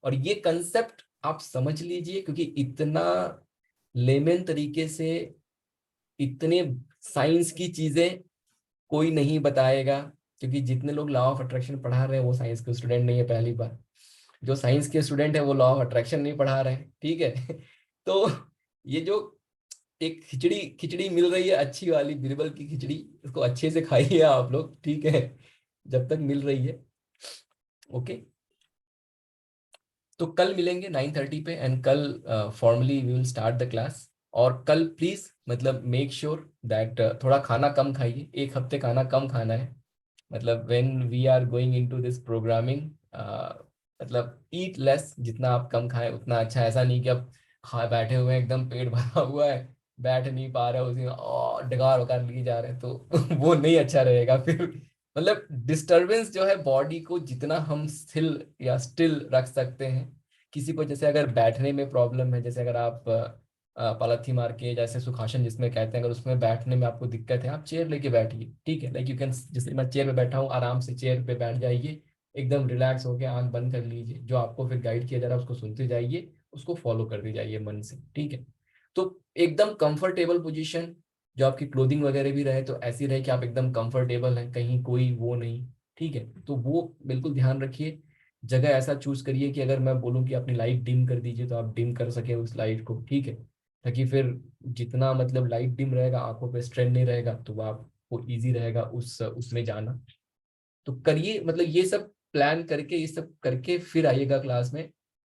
और ये कंसेप्ट आप समझ लीजिए, क्योंकि इतना लेमन तरीके से इतने साइंस की चीजें कोई नहीं बताएगा, क्योंकि जितने लोग लॉ ऑफ अट्रैक्शन पढ़ा रहे हैं वो साइंस के स्टूडेंट नहीं है। पहली बार जो साइंस के स्टूडेंट है वो लॉ ऑफ अट्रैक्शन नहीं पढ़ा रहे हैं, ठीक है। तो ये जो एक खिचड़ी खिचड़ी मिल रही है, अच्छी वाली बिरबल की खिचड़ी, इसको अच्छे से खाइए आप लोग, ठीक है, जब तक मिल रही है। ओके, तो कल मिलेंगे 9:30 पे, एंड कल formally we will start the class. और कल प्लीज मतलब मेक श्योर दैट थोड़ा खाना कम खाइए, एक हफ्ते खाना कम खाना है। मतलब when we are going into this programming, मतलब ईट लेस, जितना आप कम खाएं उतना अच्छा। ऐसा नहीं कि आप खा बैठे हुए हैं एकदम पेट भरा हुआ है, बैठ नहीं पा रहे उसी में और डगार वगार लिए जा रहे हैं, तो वो नहीं अच्छा रहेगा फिर। मतलब डिस्टरबेंस जो है बॉडी को, जितना हम स्थिल या स्टिल रख सकते हैं। किसी को जैसे अगर बैठने में प्रॉब्लम है, जैसे अगर आप पलथी मार के, जैसे सुखासन जिसमें कहते हैं, अगर उसमें बैठने में आपको दिक्कत है, आप चेयर लेके बैठिए, ठीक है। लाइक यू कैन, जैसे मैं चेयर पे बैठा हूँ, आराम से चेयर पे बैठ जाइए, एकदम रिलैक्स होके आंख बंद कर लीजिए। जो आपको फिर गाइड किया जा रहा है उसको सुनते जाइए, उसको फॉलो करते जाइए मन से, ठीक है। तो एकदम कंफर्टेबल पोजीशन, जो आपकी क्लोथिंग वगैरह भी रहे तो ऐसी रहे कि आप एकदम कंफर्टेबल हैं, कहीं कोई वो नहीं, ठीक है। तो वो बिल्कुल ध्यान रखिए। जगह ऐसा चूज करिए कि अगर मैं बोलूँ कि अपनी लाइट डिम कर दीजिए तो आप डिम कर सके उस लाइट को, ठीक है। ताकि फिर जितना मतलब लाइट डिम रहेगा, आंखों पे स्ट्रेन नहीं रहेगा, तो आपको इजी रहेगा उसमें जाना। तो करिए, मतलब ये सब प्लान करके, ये सब करके फिर आइएगा क्लास में।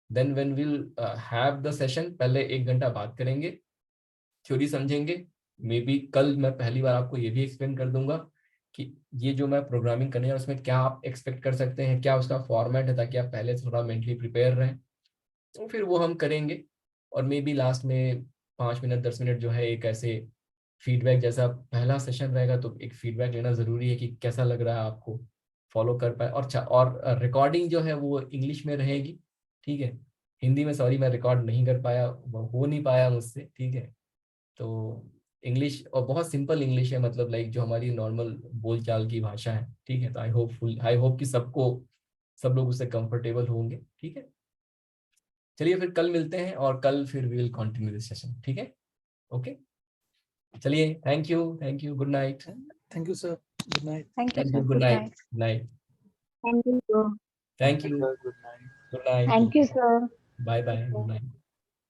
Then when will have the session, पहले 1 घंटा बात करेंगे, थ्योरी समझेंगे। मे बी कल मैं पहली बार आपको ये भी एक्सप्लेन कर दूंगा कि ये जो मैं प्रोग्रामिंग करने हैं उसमें क्या आप एक्सपेक्ट कर सकते हैं, क्या उसका फॉर्मेट है, ताकि आप पहले से थोड़ा मेंटली प्रिपेयर रहें। तो फिर वो हम करेंगे। और मे बी लास्ट में 5 मिनट 10 मिनट जो है एक ऐसे फीडबैक जैसा पहला सेशन रहेगा, तो एक फीडबैक लेना जरूरी है कि कैसा लग रहा है आपको, फॉलो कर पाए। और रिकॉर्डिंग जो है वो इंग्लिश में रहेगी, ठीक है। हिंदी में सॉरी मैं रिकॉर्ड नहीं कर पाया, वो हो नहीं पाया मुझसे, ठीक है। तो इंग्लिश, और बहुत सिंपल इंग्लिश है, मतलब लाइक जो हमारी नॉर्मल बोलचाल की भाषा है, ठीक है। तो आई होप कि सब लोग उससे कंफर्टेबल होंगे, ठीक है। चलिए फिर कल मिलते हैं, और कल फिर we will continue this session, ठीक है। ओके, चलिए, thank you, good night. Thank you, sir. Good night. Thank you thank sir, you, good good night, night. Good night, thank you. Thank you. Good night. Good night. Thank you sir. Bye bye, good night.